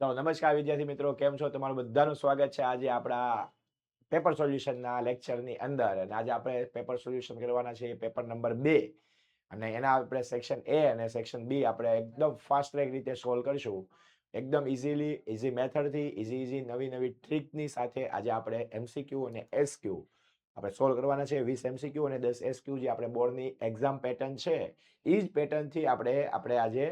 તો નમસ્કાર વિદ્યાર્થી મિત્રો, કેમ છો? તમારું બધાનું સ્વાગત છે આજે આપણા પેપર સોલ્યુશનના લેક્ચરની અંદર. અને આજે આપણે પેપર સોલ્યુશન કરવાના છે પેપર નંબર 2, અને એના આપણે સેક્શન એ અને સેક્શન બી આપણે એકદમ ફાસ્ટ ટ્રેક રીતે સોલ્વ કરીશું. એકદમ ઇઝી મેથડથી ઇઝી નવી નવી ટ્રીકની સાથે આજે આપણે એમસીક્યુ અને એસક્યુ આપણે સોલ્વ કરવાના છે. 20 એમસીક્યુ અને 10 એસક્યુ જે આપણે બોર્ડની એક્ઝામ પેટર્ન છે એ જ પેટર્નથી આપણે આજે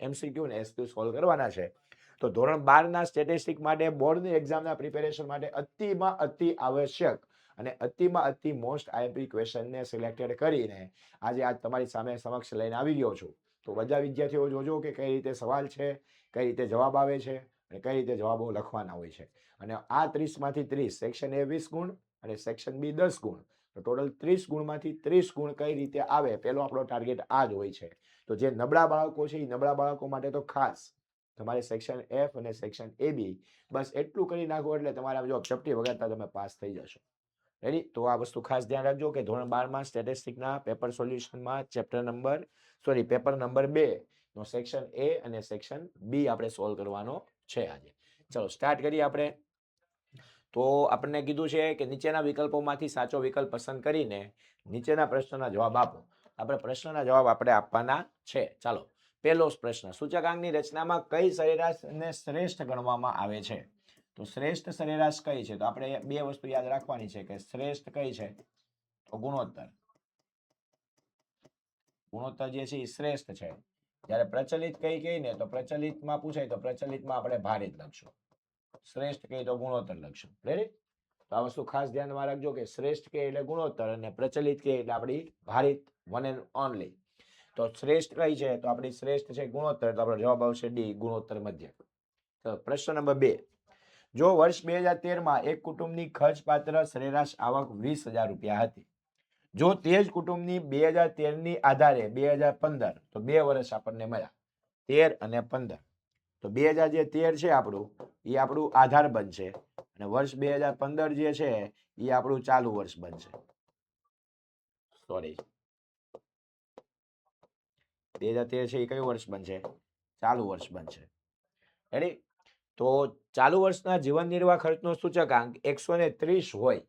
એમસીક્યુ અને એસક્યુ સોલ્વ કરવાના છે. તો ધોરણ 12ના સ્ટેટિસ્ટિક માટે બોર્ડની એક્ઝામના પ્રિપેરેશન માટે અતિમાં અતિ આવશ્યક અને અતિમાં અતિ મોસ્ટ આઈએમપી ક્વેશ્ચનને સિલેક્ટેડ કરીને આજે તમારી સમક્ષ લઈને આવી ગયો છું. તો બધા વિદ્યાર્થીઓ જોજો કે કઈ રીતે સવાલ છે, કઈ રીતે જવાબ આવે છે અને કઈ રીતે જવાબો લખવાના હોય છે. અને આ 30માંથી 30, સેક્શન એ 20 ગુણ અને સેક્શન બી 10 ગુણ, તો ટોટલ 30 ગુણમાંથી 30 ગુણ કઈ રીતે આવે, પહેલો આપણો ટાર્ગેટ આ જ હોય છે. તો જે નબળા બાળકો છે એ નબળા બાળકો માટે તો ખાસ તમારે સેક્શન એફ અને સેક્શન એ બી બસ એટલું કરી નાખો એટલે તમારા જો ચપટી વગાડતા તમે પાસ થઈ જશો. રેડી? તો આ વસ્તુ ખાસ ધ્યાન રાખજો કે ધોરણ 12માં સ્ટેટિસ્ટિકના પેપર સોલ્યુશનમાં પેપર નંબર 2 નો સેક્શન એ અને સેક્શન બી આપણે સોલ્વ કરવાનો છે આજે. ચલો સ્ટાર્ટ કરીએ આપણે. તો આપણને કીધું છે કે નીચેના વિકલ્પોમાંથી સાચો વિકલ્પ પસંદ કરીને નીચેના પ્રશ્નના જવાબ આપો. આપણે પ્રશ્નના જવાબ આપણે આપવાના છે. ચાલો, પહેલો પ્રશ્ન, સૂચકાંકની રચનામાં કઈ સરેરાશને શ્રેષ્ઠ ગણવામાં આવે છે? તો શ્રેષ્ઠ સરેરાશ કઈ છે? તો આપણે બે વસ્તુ યાદ રાખવાની છે કે શ્રેષ્ઠ કઈ છે, તો ગુણોત્તર. ગુણોત્તર જે છે એ શ્રેષ્ઠ છે. જ્યારે પ્રચલિત કઈ ને, તો પ્રચલિતમાં પૂછાય તો પ્રચલિતમાં આપણે ભારિત લખશું. શ્રેષ્ઠ કઈ તો ગુણોત્તર લખશું. રેડી? તો આ વસ્તુ ખાસ ધ્યાનમાં રાખજો કે શ્રેષ્ઠ કે એટલે ગુણોત્તર અને પ્રચલિત કે એટલે આપણી ભારિત, વન એન્ડ ઓનલી. તો શ્રેષ્ઠ કઈ છે? તો આપણી શ્રેષ્ઠ છે ગુણોત્તર, તો આપણો જવાબ આવશે ડી, ગુણોત્તર મધ્યક. તો પ્રશ્ન નંબર 2, જો વર્ષ 2013માં એક કુટુંબની ખર્ચપાત્ર સરેરાશ આવક 20,000 રૂપિયા હતી, જો તે જ કુટુંબની 2013ની આધારે 2015, તો 2 વર્ષ આપણને મળ્યા, 13 અને 15. તો 2013 છે આપણું, એ આપણું આધાર બનશે અને વર્ષ 2015 જે છે એ આપણું ચાલુ વર્ષ બનશે. સોરી, 2013 છે એ કયું વર્ષ બનશે? ચાલુ વર્ષ બનશે. રેડી? તો ચાલુ વર્ષના જીવન નિર્વાહ ખર્ચનો સૂચકાંક 130 હોય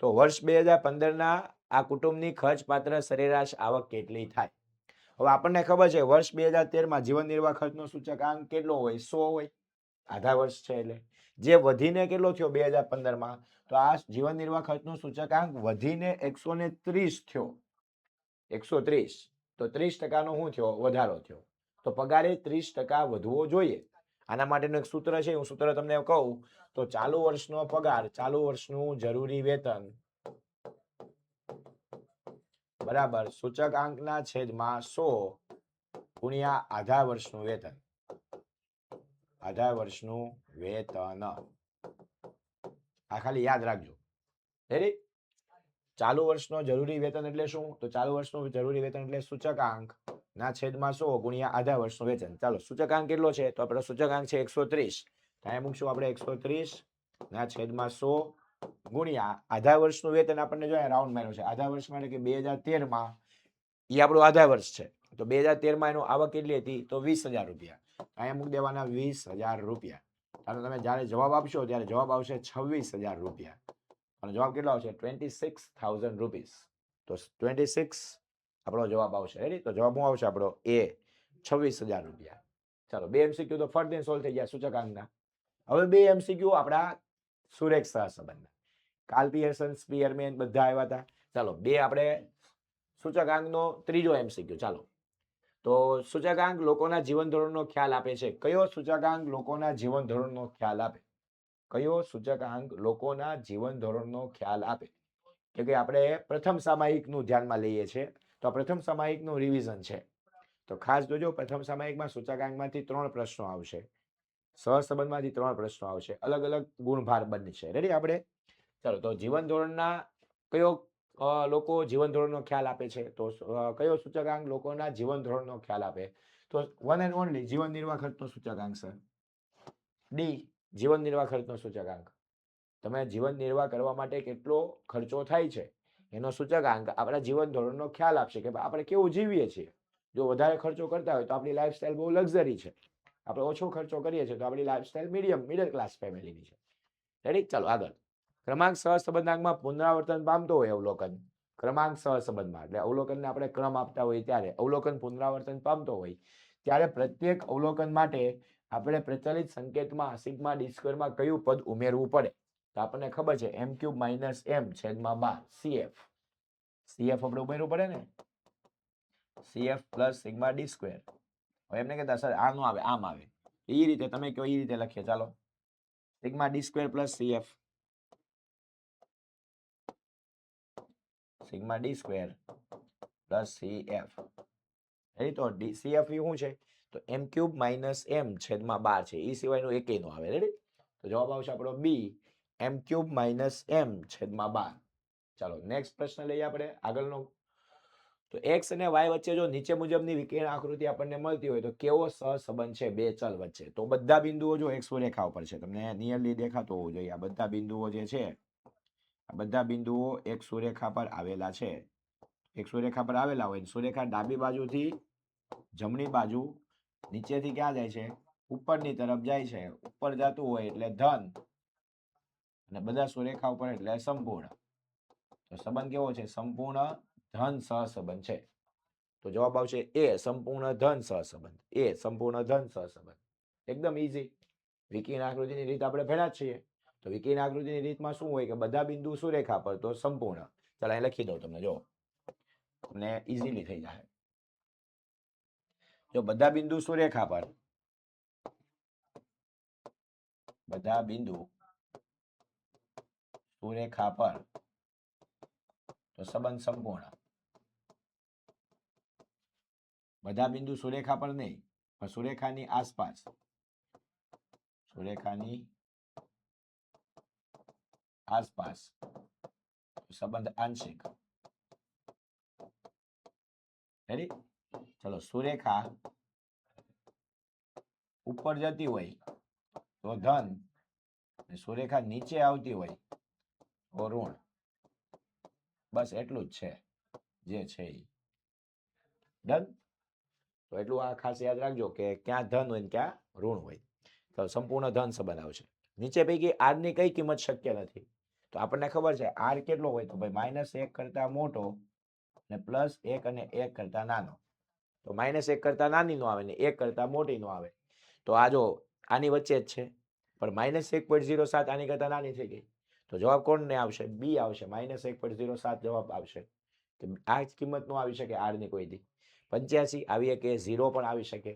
તો વર્ષ 2015ના આ કુટુંબની ખર્ચપાત્ર સરેરાશ આવક કેટલી થાય? હવે આપણને ખબર છે વર્ષ 2013માં જીવન નિર્વાહ ખર્ચનો સૂચકાંક કેટલો હોય? 100 હોય, આધા વર્ષ છે એટલે. જે વધીને કેટલો થયો 2015માં? તો આ જીવન નિર્વાહ ખર્ચનો સૂચકાંક વધીને 130 થયો. 130, તો 30% શું થયો? વધારો થયો. તો પગારે 30% વધવો જોઈએ. આના માટેનું એક સૂત્ર છે, હું સૂત્ર તમને કહું તો ચાલુ વર્ષનો પગાર, ચાલુ વર્ષનું જરૂરી વેતન બરાબર સૂચકાંકના છેદમાં 100 ગુણ્યા આધા વર્ષનું વેતન. આધા વર્ષનું વેતન, આ ખાલી યાદ રાખજો. રેડી? ચાલુ વર્ષનો જરૂરી વેતન એટલે શું? તો ચાલુ વર્ષનું જરૂરી વેતન એટલે સૂચકાંક ના છેદમાં 100 ગુણ્યા આધા વર્ષનું વેતન. ચાલો, સૂચકાંક કેટલો છે? તો આપણો સૂચકાંક છે 130. ત્યાં મૂકશું આપણે 130 ના છેદમાં 100 ગુણ્યા આધા વર્ષનું વેતન. આપણને જો રાઉન્ડ માર્યો છે, આધા વર્ષ માટે કે 2013માં એ આપણું આધા વર્ષ છે, તો 2013માં એનો આવક કેટલી હતી? તો 20,000 રૂપિયા. અહીંયા મૂકી દેવાના 20,000 રૂપિયા. અને તમે જ્યારે જવાબ આપશો ત્યારે જવાબ આવશે 26,000 રૂપિયા. અને જવાબ કેટલો આવશે? 26,000 રૂપીસ. તો 26 આપણો જવાબ આવશે. રેડી? તો જવાબ શું આવશે આપણો? એ, 26,000 રૂપિયા. ચાલો, 2 એમસીક્યુ તો ફરતે સોલ્વ થઈ ગયા સૂચકાંકના. હવે 2 એમસીક્યુ આપણા સુરેખ સહસંબંધના. કાર્લ પિયર્સન, સ્પીયરમેન બધા આવ્યા હતા. ચાલો, 2 આપણે સૂચકાંકનો ત્રીજો એમસીક્યુ. ચાલો, તો સૂચકાંક લોકોના જીવન ધોરણનો ખ્યાલ આપે છે. કયો સૂચકાંક લોકોના જીવન ધોરણનો ખ્યાલ આપે? કયો સૂચકાંક લોકોના જીવન ધોરણનો ખ્યાલ આપે? કે આપણે પ્રથમ સામાયિકનું ધ્યાનમાં લઈએ છીએ, તો આ પ્રથમ સામાયિકનું રિવિઝન છે. તો ખાસ જોજો, પ્રથમ સામાયિકમાં સૂચકાંકમાંથી 3 પ્રશ્નો આવશે, સહસંબંધમાંથી 3 પ્રશ્નો આવશે, અલગ અલગ ગુણભાર બનશે. રેડી? આપણે ચાલો, તો જીવન ધોરણના કયો લોકો જીવન ધોરણનો ખ્યાલ આપે છે? તો કયો સૂચકાંક લોકોના જીવન ધોરણનો ખ્યાલ આપે? તો વન એન્ડ ઓનલી જીવન નિર્વાહ ખર્ચનો સૂચકાંક છે. ડી, જીવન નિર્વાહ ખર્ચનો સૂચકાંક. તમે જીવન નિર્વાહ કરવા માટે કેટલો ખર્ચો થાય છે એનો સૂચકાંક આપણા જીવન ધોરણનો ખ્યાલ આપશે કે આપણે કેવું જીવીએ છીએ. જો વધારે ખર્ચો કરતા હોય તો આપણી લાઈફસ્ટાઈલ બહુ લક્ઝરી છે, આપણે ઓછો ખર્ચો કરીએ છીએ તો આપણી લાઈફસ્ટાઈલ મિડલ ક્લાસ ફેમિલીની છે. રેડી? ચાલો આગળ. ક્રમાંક સહસંબંધાંકમાં પુનરાવર્તન પામતો હોય અવલોકન, ક્રમાંક સહસંબંધમાં એટલે અવલોકનને આપણે ક્રમ આપતા હોઈએ ત્યારે અવલોકન પુનરાવર્તન પામતો હોય ત્યારે પ્રત્યેક અવલોકન માટે આપણે પ્રચલિત સંકેતમાં સિગ્મા ડી સ્ક્વેરમાં કયું પદ ઉમેરવું પડે? તો આપણને ખબર છે m³ - m છેદમાં 12 CF આપણે ઉમેરવું પડે ને, CF plus sigma D square. હવે એમને કહેતા સર આ નો આવે આમ આવે, એ રીતે તમે કહો એ રીતે લખીએ. ચાલો, sigma D square plus CF, sigma D square plus CF. એ તો CF શું છે? તો m³ - m છેદમાં 12 છે, એ સિવાયનું એકેય નો આવે. રેડી? તો જવાબ આવશે આપણો બી, m³ - m છેદમાં 12. ચાલો નેક્સ્ટ પ્રશ્ન લઈએ આપણે આગળનો. તો x અને y વચ્ચે જો નીચે મુજબની વિકર્ણ આકૃતિ આપણને મળતી હોય તો કેવો સહસંબંધ છે બે ચલ વચ્ચે? તો બધા બિંદુઓ જો x રેખા ઉપર છે, તમને નિયરલી દેખાતો હોવું જોઈએ. આ બધા બિંદુઓ જે છે, આ બધા બિંદુઓ x રેખા પર આવેલા છે. x રેખા પર આવેલા હોય, સુરેખા ડાબી બાજુથી જમણી બાજુ નીચેથી ક્યાં જાય છે? ઉપરની તરફ જાય છે. ઉપર જતું હોય એટલે ધન અને બધા સુરેખા ઉપર એટલે સંપૂર્ણ. તો સંબંધ કેવો છે? સંપૂર્ણ ધન સહસંબંધ છે. તો જવાબ આવશે એ, સંપૂર્ણ ધન સહસંબંધ. એ સંપૂર્ણ ધન સહસંબંધ. એકદમ ઈઝી. વિકર્ણ આકૃતિની રીત આપણે ભણ્યા જ છીએ. તો વિકર્ણ આકૃતિની રીતમાં શું હોય કે બધા બિંદુ સુરેખા પર તો સંપૂર્ણ. ચાલો અહીં લખી દઉં તમને, જો તમને ઈઝીલી થઈ જાય. જો બધા બિંદુ સુરેખા પર, બધા બિંદુ સુરેખા પર તો સંબંધ સંપૂર્ણ. બધા બિંદુ સુરેખા પર નહીં, પણ સુરેખાની આસપાસ, સુરેખાની આસપાસ સંબંધ આંશિક. રેડી? ચલો, સુરેખા ઉપર જતી હોય તો ધન, સુરેખા નીચે આવતી હોય તો ઋણ. બસ એટલું જ છે, જે છે એ. ડન? તો એટલું આ ખાસ યાદ રાખજો કે ક્યાં ધન હોય ને ક્યાં ઋણ હોય. તો સંપૂર્ણ ધન સંબંધ આવશે. નીચે પૈકી r ની કઈ કિંમત શક્ય નથી? તો આપણને ખબર છે r કેટલો હોય? તો ભાઈ -1 કરતા મોટો ને +1 અને 1 કરતા નાનો. તો -1 કરતા નાની નો આવે ને 1 કરતા મોટી નો આવે. તો આ જો આની વચ્ચે જ છે, પણ -1.07 આની કરતા નાની થઈ ગઈ. તો જવાબ કોણને આવશે? બી આવશે. -1.07 જવાબ આવશે. આ જ કિંમત નો આવી શકે r ની કોઈ દી. 85 આવી શકે, 0 પણ આવી શકે,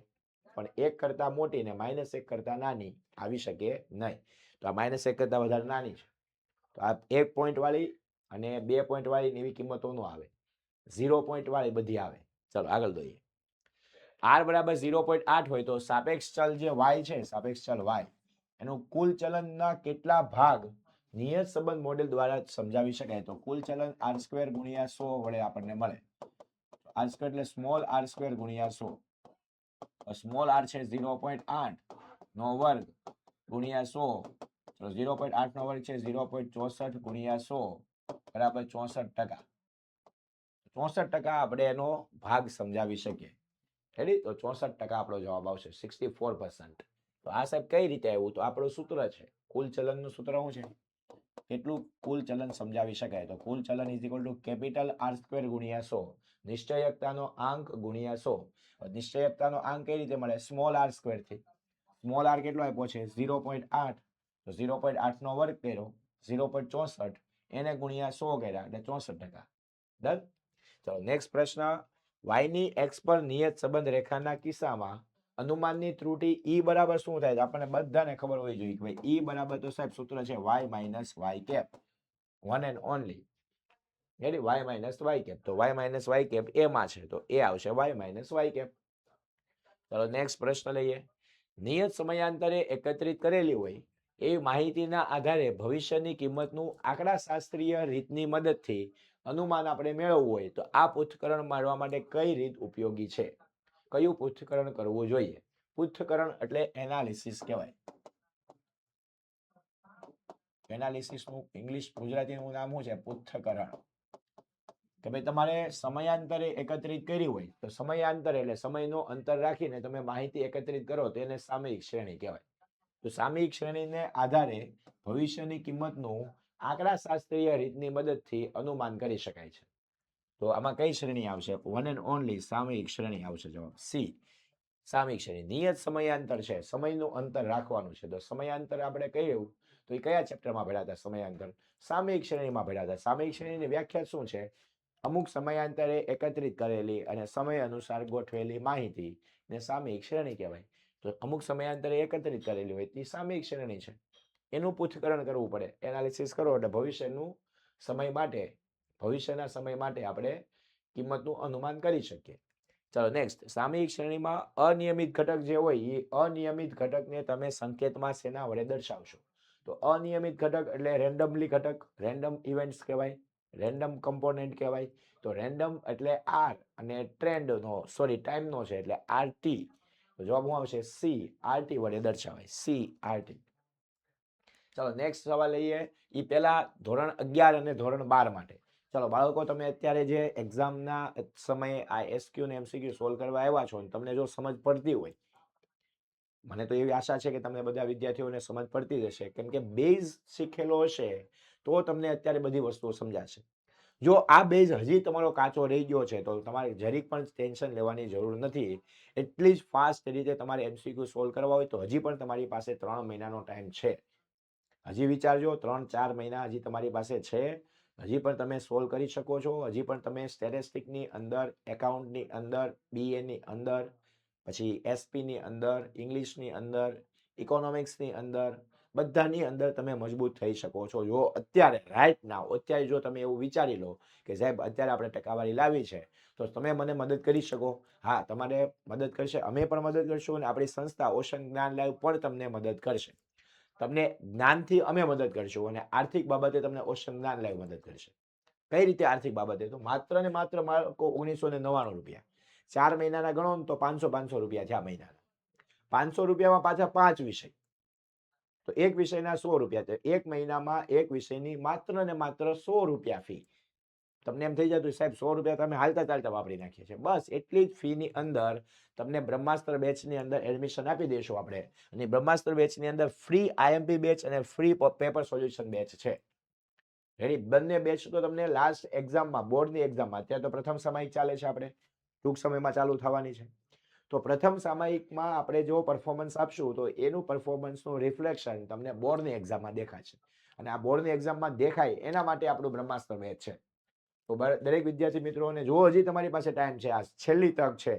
પણ 1 કરતા મોટી ને -1 કરતા નાની આવી શકે નહીં. તો આ -1 કરતા વધારે નાની છે. તો આ 1 પોઈન્ટ વાળી અને 2 પોઈન્ટ વાળી એવી કિંમતો નો આવે. 0 પોઈન્ટ વાળી બધી આવે. ચાલો આગળ જોઈએ. r બરાબર 0.8 હોય તો સાપેક્ષ ચલ જે y છે, સાપેક્ષ ચલ y, એનું કુલ ચલનના કેટલા ભાગ નિયત સંબંધ મોડેલ દ્વારા સમજાવી શકાય? તો કુલ ચલન r² ગુણ્યા 100 વડે આપણને મળે. r² એટલે સ્મોલ r² ગુણ્યા 100. સ્મોલ r છે 0.8 નો વર્ગ ગુણ્યા 100. તો 0.8 નો વર્ગ છે 0.64 ગુણ્યા 100 બરાબર 64%. 64% આપણે એનો ભાગ સમજાવી શકીએ. રેડી? તો 64% આપણો જવાબ આવશે, 64%. તો આ સાહેબ કઈ રીતે આવ્યું? તો આપણું સૂત્ર છે, કુલ ચલનનું સૂત્ર શું છે? કેટલું કુલ ચલન સમજાવી શકાય? તો કુલ ચલન કેપિટલ r² ગુણ્યા 100. નિશ્ચયકતાનો આંક ગુણ્યા 100. નિશ્ચયકતાનો આંક કઈ રીતે મળે? સ્મોલ r² થી. સ્મોલ r કેટલો આપ્યો છે? 0.8. તો 0.8 નો વર્ગ કર્યો 0.64, એને ગુણ્યા 100 કર્યા એટલે 64%. ડન? ચલો નેક્સ્ટ પ્રશ્ન. y ની x પર નિયત સંબંધ રેખાના કિસ્સામાં અનુમાનની ત્રુટિ e બરાબર શું થાય? આપણને બધાને ખબર હોવી જોઈએ કે ભાઈ e બરાબર તો સાહેબ સૂત્ર છે y minus y cap, one and only. Ready? y minus y cap. તો y માઇનસ y કેપ એ માં છે, તો એ આવશે y માઇનસ y કેપ. ચાલો નેક્સ્ટ પ્રશ્ન લઈએ. નિયત સમયાંતરે એકત્રિત કરેલી હોય એ માહિતીના આધારે ભવિષ્યની કિંમતનું આંકડાશાસ્ત્રીય રીતની મદદથી અનુમાન આપણે મેળવવું હોય તો આ પૃથ્થકરણ મારવા માટે કઈ રીત ઉપયોગી છે? કયું પૃથ્થકરણ કરવું જોઈએ? પૃથ્થકરણ એટલે એનાલિસિસ કહેવાય. એનાલિસિસનું ઇંગ્લિશ ગુજરાતીનું નામ શું છે? પૃથ્થકરણ. કે ભાઈ તમારે સમયાંતરે એકત્રિત કરી હોય તો સમયાંતરે એટલે સમયનો અંતર રાખીને તમે માહિતી એકત્રિત કરો તો એને સામયિક શ્રેણી કહેવાય. તો સામયિક શ્રેણીને આધારે ભવિષ્યની કિંમતનું આંકડાશાસ્ત્રીય રીતની મદદથી અનુમાન કરી શકાય છે. તો આમાં કઈ શ્રેણી આવશે? વન એન્ડ ઓનલી સામયિક શ્રેણી આવશે. જવાબ સી, સામયિક શ્રેણી. નિયત સમયાંતર છે, સમયનું અંતર રાખવાનું છે. તો સમયાંતર આપણે કહ્યું તો એ કયા ચેપ્ટરમાં ભણ્યા હતા? સમયાંતર સામયિક શ્રેણીમાં ભણ્યા હતા. સામયિક શ્રેણીની વ્યાખ્યા શું છે? અમુક સમયાંતરે એકત્રિત કરેલી અને સમય અનુસાર ગોઠવેલી માહિતી ને સામયિક શ્રેણી કહેવાય. તો અમુક સમયાંતરે એકત્રિત કરેલી હોય તે સામયિક શ્રેણી છે. એનું પૃથ્થકરણ કરવું પડે, એનાલિસિસ કરો એટલે ભવિષ્યના સમય માટે આપણે કિંમતનું અનુમાન કરી શકીએ. ચાલો નેક્સ્ટ, સામયિક શ્રેણીમાં અનિયમિત ઘટક જે હોય એ અનિયમિત ઘટકને તમે સંકેતમાં શેના વડે દર્શાવશો? તો અનિયમિત ઘટક એટલે રેન્ડમલી ઘટક, રેન્ડમ ઇવેન્ટ્સ કહેવાય, રેન્ડમ કમ્પોનેન્ટ કહેવાય. તો રેન્ડમ એટલે આર અને ટાઈમનો છે એટલે આરટી. તો જવાબ શું આવશે? સી, આરટી વડે દર્શાવાય. C, RT. ચાલો નેક્સ્ટ સવાલ લઈએ. એ પહેલા ધોરણ 11 અને ધોરણ 12 માટે. ચાલો બાળકો, તમે અત્યારે જે એક્ઝામના સમયે આ એસક્યુ ને એમસીક્યુ સોલ્વ કરવા આવ્યા છો, તમને જો સમજ પડતી હોય, મને તો એવી આશા છે કે તમને બધા વિદ્યાર્થીઓને સમજ પડતી જ હશે, કેમ કે બેઝ શીખેલો હશે તો તમને અત્યારે બધી વસ્તુઓ સમજાશે. જો આ બેઝ હજી તમારો કાચો રહી ગયો છે તો તમારે જરીક પણ ટેન્શન લેવાની જરૂર નથી. એટલી જ ફાસ્ટ રીતે તમારે એમસીક્યુ સોલ્વ કરવા હોય તો હજી પણ તમારી પાસે 3 મહિનાનો ટાઈમ છે. હજી વિચારજો, 3-4 મહિના હજી તમારી પાસે છે. હજી પણ તમે સોલ્વ કરી શકો છો. હજી પણ તમે સ્ટેટિસ્ટિકની અંદર, એકાઉન્ટની અંદર, બીએની અંદર, પછી એસપીની અંદર, ઇંગ્લિશની અંદર, ઇકોનોમિક્સની અંદર, બધાની અંદર તમે મજબૂત થઈ શકો છો. જો અત્યારે રાઈટ નાવ અત્યારે જો તમે એવું વિચારી લો કે સાહેબ અત્યારે આપણે ટકાવારી લાવી છે તો તમે મને મદદ કરી શકો. હા, તમારે મદદ કરશે, અમે પણ મદદ કરશું અને આપણી સંસ્થા ઓશન જ્ઞાન લાઈવ પણ તમને મદદ કરશે. તમને જ્ઞાનથી અમે મદદ કરશું અને આર્થિક બાબતે તમને ઓશન જ્ઞાન લાઈવ મદદ કરશે. કઈ રીતે આર્થિક બાબતે? તો માત્ર ને માત્ર માર્કો 1999 રૂપિયા. 4 મહિનાના ગણો તો 500 રૂપિયા થયા મહિનાના. 500 રૂપિયામાં પાછા 5 વિષય, તો એક વિષયના 100 રૂપિયા. તો એક મહિનામાં એક વિષયની માત્ર ને માત્ર 100 રૂપિયા ફી. તમને એમ થઈ જતું સાહેબ 100 રૂપિયા તમે હાલતા ચાલતા વાપરી નાખીએ છીએ. બસ એટલી જ ફીની અંદર તમને બ્રહ્માસ્ત્ર બેચની અંદર એડમિશન આપી દઈશું આપણે. અને બ્રહ્માસ્ત્ર બેચની અંદર ફ્રી આઈએમપી બેચ અને ફ્રી પેપર સોલ્યુશન બેચ છે. રેડી? બંને બેચ તો તમને લાસ્ટ એક્ઝામમાં, બોર્ડની એક્ઝામમાં, અત્યારે તો પ્રથમ સામયિક ચાલે છે, આપણે ટૂંક સમયમાં ચાલુ થવાની છે. તો પ્રથમ સામયિકમાં આપણે જો પરફોર્મન્સ આપશું તો એનું પરફોર્મન્સનું રિફ્લેક્શન તમને બોર્ડની એક્ઝામમાં દેખાશે. અને આ બોર્ડની એક્ઝામમાં દેખાય એના માટે આપણું બ્રહ્માસ્ત્ર બેચ છે. તો દરેક વિદ્યાર્થી મિત્રોને જો હજી તમારી પાસે ટાઈમ છે, આ છેલ્લી તક છે.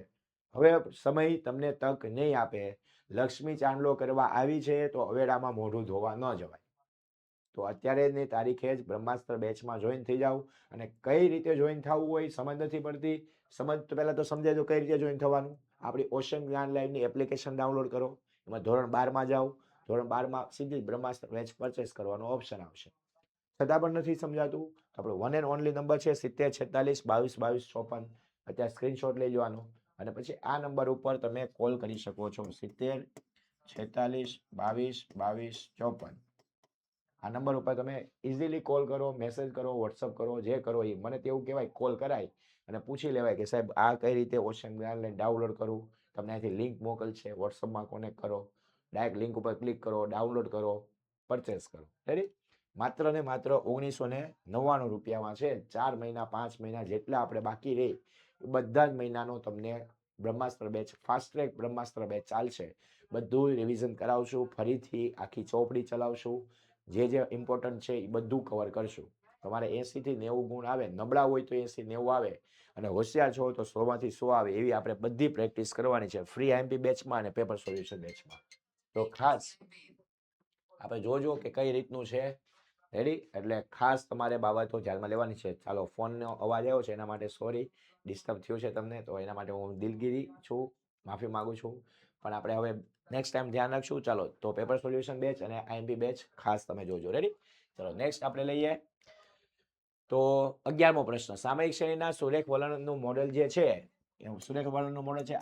હવે સમય તમને તક નહીં આપે. લક્ષ્મી ચાંદલો કરવા આવી છે તો અવેડામાં મોઢું ધોવા ન જવાય. તો અત્યારેની તારીખે જ બ્રહ્માસ્ત્ર બેચમાં જોઈન થઈ જાવ. અને કઈ રીતે જોઈન થવું હોય સમજ નથી પડતી, સમજ તો પહેલા તો સમજાય દો કઈ રીતે જોઈન થવાનું. આપણી ઓશન જ્ઞાન લાઈવની એપ્લિકેશન ડાઉનલોડ કરો, એમાં ધોરણ 12માં જાઓ, ધોરણ 12માં સીધી બ્રહ્માસ્ત્ર બેચ પરચેસ કરવાનો ઓપ્શન આવશે. છતાં પણ નથી સમજાતું તો આપણો વન એન્ડ ઓનલી નંબર છે 70 46 22 22 54. અત્યારે સ્ક્રીનશોટ લઈ લેવાનો અને પછી આ નંબર ઉપર તમે કોલ કરી શકો છો. 70 46 22 22 54. આ નંબર ઉપર તમે ઇઝીલી કોલ કરો, મેસેજ કરો, વોટ્સઅપ કરો, જે કરો એ. મને તો એવું કહેવાય કોલ કરાય અને પૂછી લેવાય કે સાહેબ આ કઈ રીતે ઓશન જ્ઞાન લાઈવ ડાઉનલોડ કરું. તમને અહીંથી લિંક મોકલશે, વોટ્સઅપમાં કોનેક્ટ કરો, ડાયરેક્ટ લિંક ઉપર ક્લિક કરો, ડાઉનલોડ કરો, પરચેસ કરો. રેડી? માત્ર ને માત્ર 1999 રૂપિયામાં છે. 4 મહિના 5 મહિના જેટલા આપણે બાકી રહે બધા જ મહિનાનો તમને બ્રહ્માસ્ત્ર બેચ, ફાસ્ટ ટ્રેક બ્રહ્માસ્ત્ર બેચ ચાલશે. બધું રિવિઝન કરાવશું, ફરીથી આખી ચોપડી ચલાવશું, જે ઇમ્પોર્ટન્ટ છે એ બધું કવર કરશું. તમારે 80 થી 90 ગુણ આવે, નબળા હોય તો 80 90 આવે અને હોશિયાર છો તો 100 માંથી 100 આવે, એવી આપણે બધી પ્રેક્ટિસ કરવાની છે ફ્રી આઈએમપી બેચમાં અને પેપર સોલ્યુશન બેચમાં. તો ખાસ આપણે જોજો કે કઈ રીતનું છે. રેડી? એટલે ખાસ તમારે બાબતો ધ્યાનમાં લેવાની છે. ચાલો, ફોનનો અવાજ આવ્યો છે એના માટે સોરી, ડિસ્ટર્બ થયું છે તમને, તો એના માટે હું દિલગીરી છું, માફી માંગુ છું. પણ આપણે હવે નેક્સ્ટ ટાઈમ ધ્યાન રાખશું. ચાલો, તો પેપર સોલ્યુશન બેચ અને આઈએમપી બેચ ખાસ તમે જોજો. રેડી? ચલો નેક્સ્ટ આપણે લઈએ તો 11મો પ્રશ્ન. સામયિક શ્રેણીના સુરેખ વલણનું મોડેલ જે છે, સુરેખ વલણનું મોડેલ છે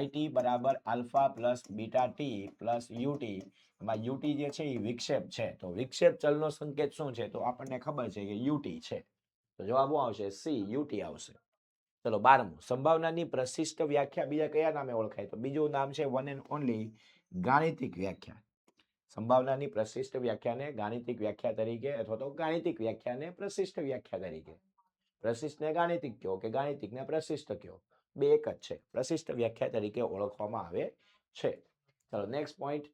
YT બરાબર alpha plus beta T plus UT. એમાં યુટી જે છે એ વિક્ષેપ છે. તો વિક્ષેપ ચલનો સંકેત શું છે? તો આપણને ખબર છે કે યુટી છે. તો જવાબ શું આવશે? સી યુટી આવશે. ચલો 12મું, સંભાવનાની પ્રશિષ્ટ વ્યાખ્યા બીજા કયા નામે ઓળખાય? તો બીજું નામ છે વન એન્ડ ઓનલી ગાણિતિક વ્યાખ્યા. સંભાવનાની પ્રશિષ્ટ વ્યાખ્યાને ગાણિતિક વ્યાખ્યા તરીકે અથવા તો ગાણિતિક વ્યાખ્યાને પ્રશિષ્ટ વ્યાખ્યા તરીકે, પ્રશિષ્ટને ગાણિતિક કહો કે ગાણિતિકને પ્રશિષ્ટ કહો, બે એક જ છે, પ્રશિષ્ટ વ્યાખ્યા તરીકે ઓળખવામાં આવે છે. ચલો નેક્સ્ટ પોઈન્ટ.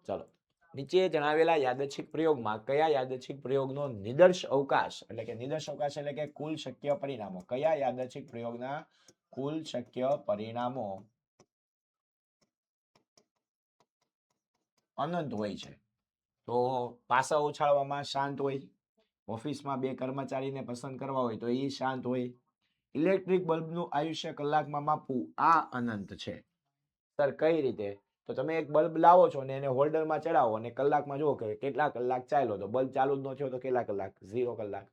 ચલો, નીચે જણાવેલા યાદચ્છિક પ્રયોગમાં કયા યાદચ્છિક પ્રયોગનો નિદર્શ અવકાશ એટલે કે નિદર્શ અવકાશ એટલે કે કુલ શક્ય પરિણામો, કયા યાદચ્છિક પ્રયોગના કુલ શક્ય પરિણામો અનંત હોય છે? તો પાસા ઉછાળવામાં શાંત હોય, ઓફિસમાં બે કર્મચારીને પસંદ કરવા હોય તો એ શાંત હોય, ઇલેક્ટ્રિક બલ્બનું આયુષ્ય કલાકમાં માપવું આ અનંત છે. સર કઈ રીતે? તો તમે એક બલ્બ લાવો છો ને એને હોલ્ડરમાં ચડાવો અને કલાકમાં જુઓ કે કેટલા કલાક ચાલ્યો, તો બલ્બ ચાલુ જ ન થયો તો કેટલા કલાક? 0 કલાક.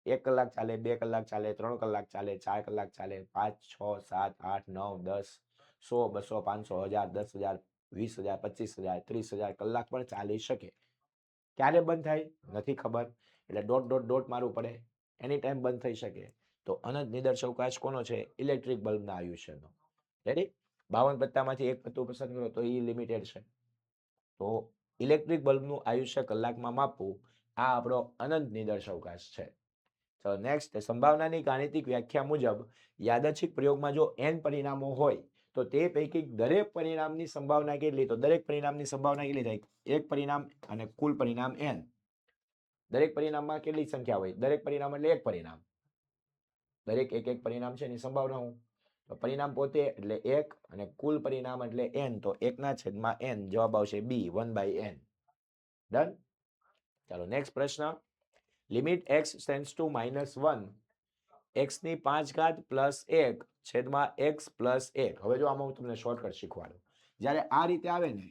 1 કલાક ચાલે, 2 કલાક ચાલે, 3 કલાક ચાલે, 4 કલાક ચાલે, 5 6 7 8 9 10 100 200 500 1000 10,000 20,000 25,000 30,000 કલાક પણ ચાલી શકે. ક્યારે બંધ થાય નથી ખબર, એટલે ડોટ ડોટ ડોટ મારવું પડે, એની ટાઈમ બંધ થઈ શકે. તો અનંત નિદર્શ અવકાશ કોનો છે? ઇલેક્ટ્રિક બલ્બના આયુષ્યનો. રેડી? 52 પત્તામાંથી એક પત્તું પસંદ કરો તો એ લિમિટેડ છે. તો ઇલેક્ટ્રિક બલ્બનું આયુષ્ય કલાકમાં માપવું આ આપણો અનંત નિદર્શ અવકાશ છે. ચલો નેક્સ્ટ, સંભાવનાની ગાણિતિક વ્યાખ્યા મુજબ યાદચ્છિક પ્રયોગમાં જો n પરિણામો હોય તો તે પૈકી દરેક પરિણામની સંભાવના કેટલી? તો દરેક પરિણામની સંભાવના કેટલી થાય? એક પરિણામ અને કુલ પરિણામ n. દરેક પરિણામમાં કેટલી સંખ્યા હોય? દરેક પરિણામ એટલે એક પરિણામ, દરેક એક એક પરિણામ છે એની સંભાવના હું, તો પરિણામ પોતે એટલે 1 અને કુલ પરિણામ એટલે n, તો 1/n. જવાબ આવશે બી 1/n. ડન. ચાલો નેક્સ્ટ પ્રશ્ન. Limit x tends to -1 x ની 5 ઘાત પ્લસ 1 છેદમાં x પ્લસ 1. હવે જો આમાં હું તમને શોર્ટકટ શીખવાડું. જ્યારે આ રીતે આવે ને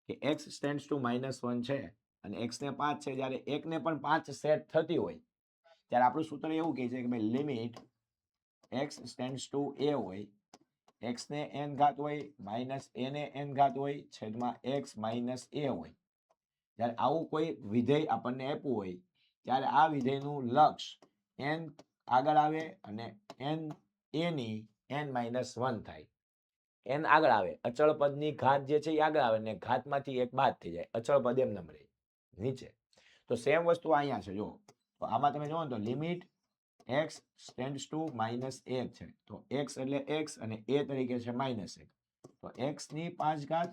કે x ટેન્ડ્સ ટુ -1 છે અને x ને 5 છે, જ્યારે 1 ને પણ 5 સેટ થતી હોય ત્યારે આપણું સૂત્ર એવું કહે છે કે ભાઈ limit x tends to a હોય, x ને n ઘાત હોય માઇનસ a ને n ઘાત હોય છેદમાં x માઇનસ a હોય. જ્યારે આવું કોઈ વિધેય આપણને આપ્યું હોય ત્યારે આ વિધેયનું લક્ષ n આગળ આવે અને n a ની n-1 થાય. n આગળ આવે, અચળ પદની ઘાત જે છે એ આગળ આવે ને ઘાતમાંથી એક બાદ થઈ જાય, અચળ પદ એમ નંબર નીચે. તો સેમ વસ્તુ અહીંયા છે. જો તો આમાં તમે જોવો ને તો લિમિટ x ટેન્ડ્સ ટુ -1 છે, તો x એટલે x અને a તરીકે છે -1, તો x ની 5 ઘાત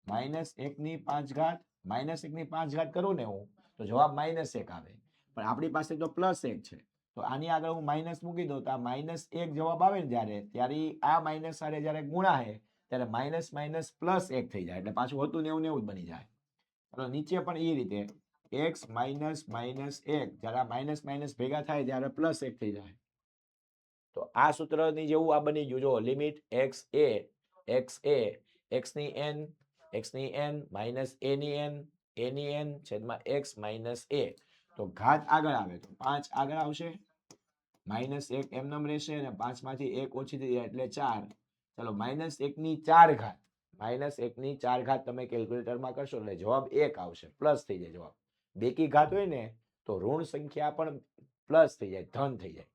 -1 ની 5 ઘાત -1 ની 5 ઘાત કરું ને હું તો જવાબ -1 આવે, પણ આપણી પાસે તો +1 છે, તો આની આગળ હું માઇનસ મૂકી દઉં તો આ -1 જવાબ આવે ને ત્યારે આ માઇનસ સાથે જ્યારે ગુણાય ત્યારે માઇનસ માઇનસ +1 થઈ જાય, એટલે પાછું હતું 90 90 જ બની જાય. તો નીચે પણ એ રીતે x -1 જ્યારે આ માઇનસ માઇનસ ભેગા થાય ત્યારે +1 થઈ જાય. તો આ સૂત્રની જેવું આ બની ગયું. જો લિમિટ x a x ની n માઇનસ a ની n છેદમાં x માઇનસ a. તો ઘાત આગળ આવે તો 5 આગળ આવશે, -1 એમનેમ રહેશે અને 5 માંથી 1 ઓછી થઈ જાય એટલે 4. ચલો -1 ની 4 ઘાત, -1 ની 4 ઘાત તમે કેલ્ક્યુલેટરમાં કરશો એટલે જવાબ 1 આવશે, પ્લસ થઈ જાય જવાબ. બેકી ઘાત હોય ને તો ઋણ સંખ્યા પણ પ્લસ થઈ જાય, ધન થઈ જાય.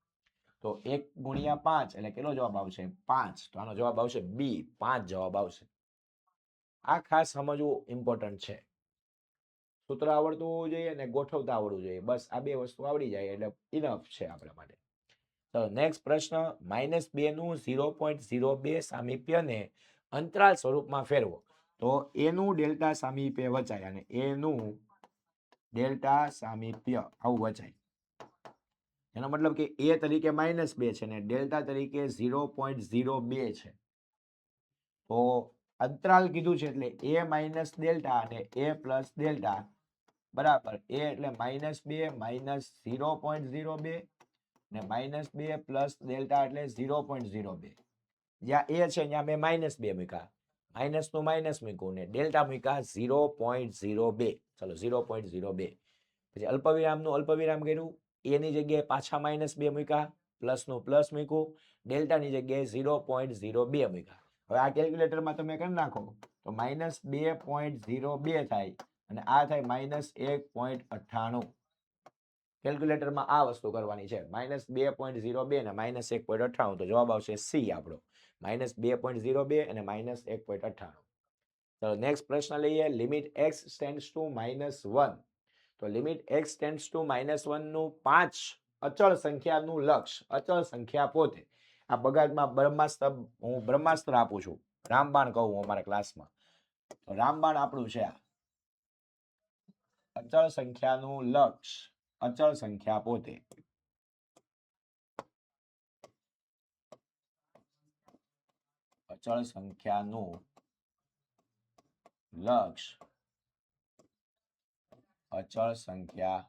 તો 1 ગુણ્યા 5 એટલે કેટલો જવાબ આવશે? 5. તો આનો જવાબ આવશે બી 5 જવાબ આવશે. આ ખાસ સમજવું ઇમ્પોર્ટન્ટ છે. સૂત્ર આવડતું હોવું જોઈએ અને ગોઠવતા આવડવું જોઈએ, બસ આ બે વસ્તુ આવડી જાય એટલે ઇનફ છે આપણા માટે. તો નેક્સ્ટ પ્રશ્ન, -2 નું 0.02 સામીપ્યને અંતરાલ સ્વરૂપમાં ફેરવો. તો a નું ડેલ્ટા સામીપ્ય વચાય અને a નું ડેલ્ટા સામીપ્ય આવું વચાય. એનો મતલબ કે a તરીકે -2 છે ને ડેલ્ટા તરીકે 0.02 છે. તો અંતરાલ કીધું છે એટલે a માઇનસ ડેલ્ટા અને a પ્લસ ડેલ્ટા બરાબર a એટલે -2 -0.02 ને -2 પ્લસ ડેલ્ટા એટલે 0.02. જ્યાં a છે ત્યાં મેં -2 મૂક્યા, માઇનસ નું માઇનસ મૂક્યું ને ડેલ્ટા મૂક્યા 0.02. ચલો 0.02. પછી અલ્પવિરામનું અલ્પવિરામ કર્યું, a ની જગ્યાએ પાછા -2 મૂક્યા, પ્લસ નું પ્લસ મૂક્યું, ડેલ્ટાની જગ્યાએ 0.02 મૂક્યા. હવે આ કેલ્ક્યુલેટરમાં તમે કરી નાખો તો -2.02 થાય અને આ થાય -1.98. કેલ્ક્યુલેટરમાં આ વસ્તુ કરવાની છે. -2.02 ને -1.98, તો જવાબ આવશે સી આપણો, -2.02 અને -1.98. ચલો નેક્સ્ટ પ્રશ્ન લઈએ. લિમિટ x ટેન્ડ્સ ટુ -1, તો લિમિટ x ટેન્ડ્સ ટુ -1 નું 5 અચળ સંખ્યાનું લક્ષ, અચળ સંખ્યા પોતે. આ બગાડમાં બ્રહ્માસ્ત્ર, હું બ્રહ્માસ્ત્ર આપું છું, રામબાણ કહું હું અમારા ક્લાસમાં, તો રામબાણ આપણું છે આ અચળ સંખ્યાનું લક્ષ, અચળ સંખ્યા પોતે. અચળ સંખ્યાનું લક્ષ, અચળ સંખ્યા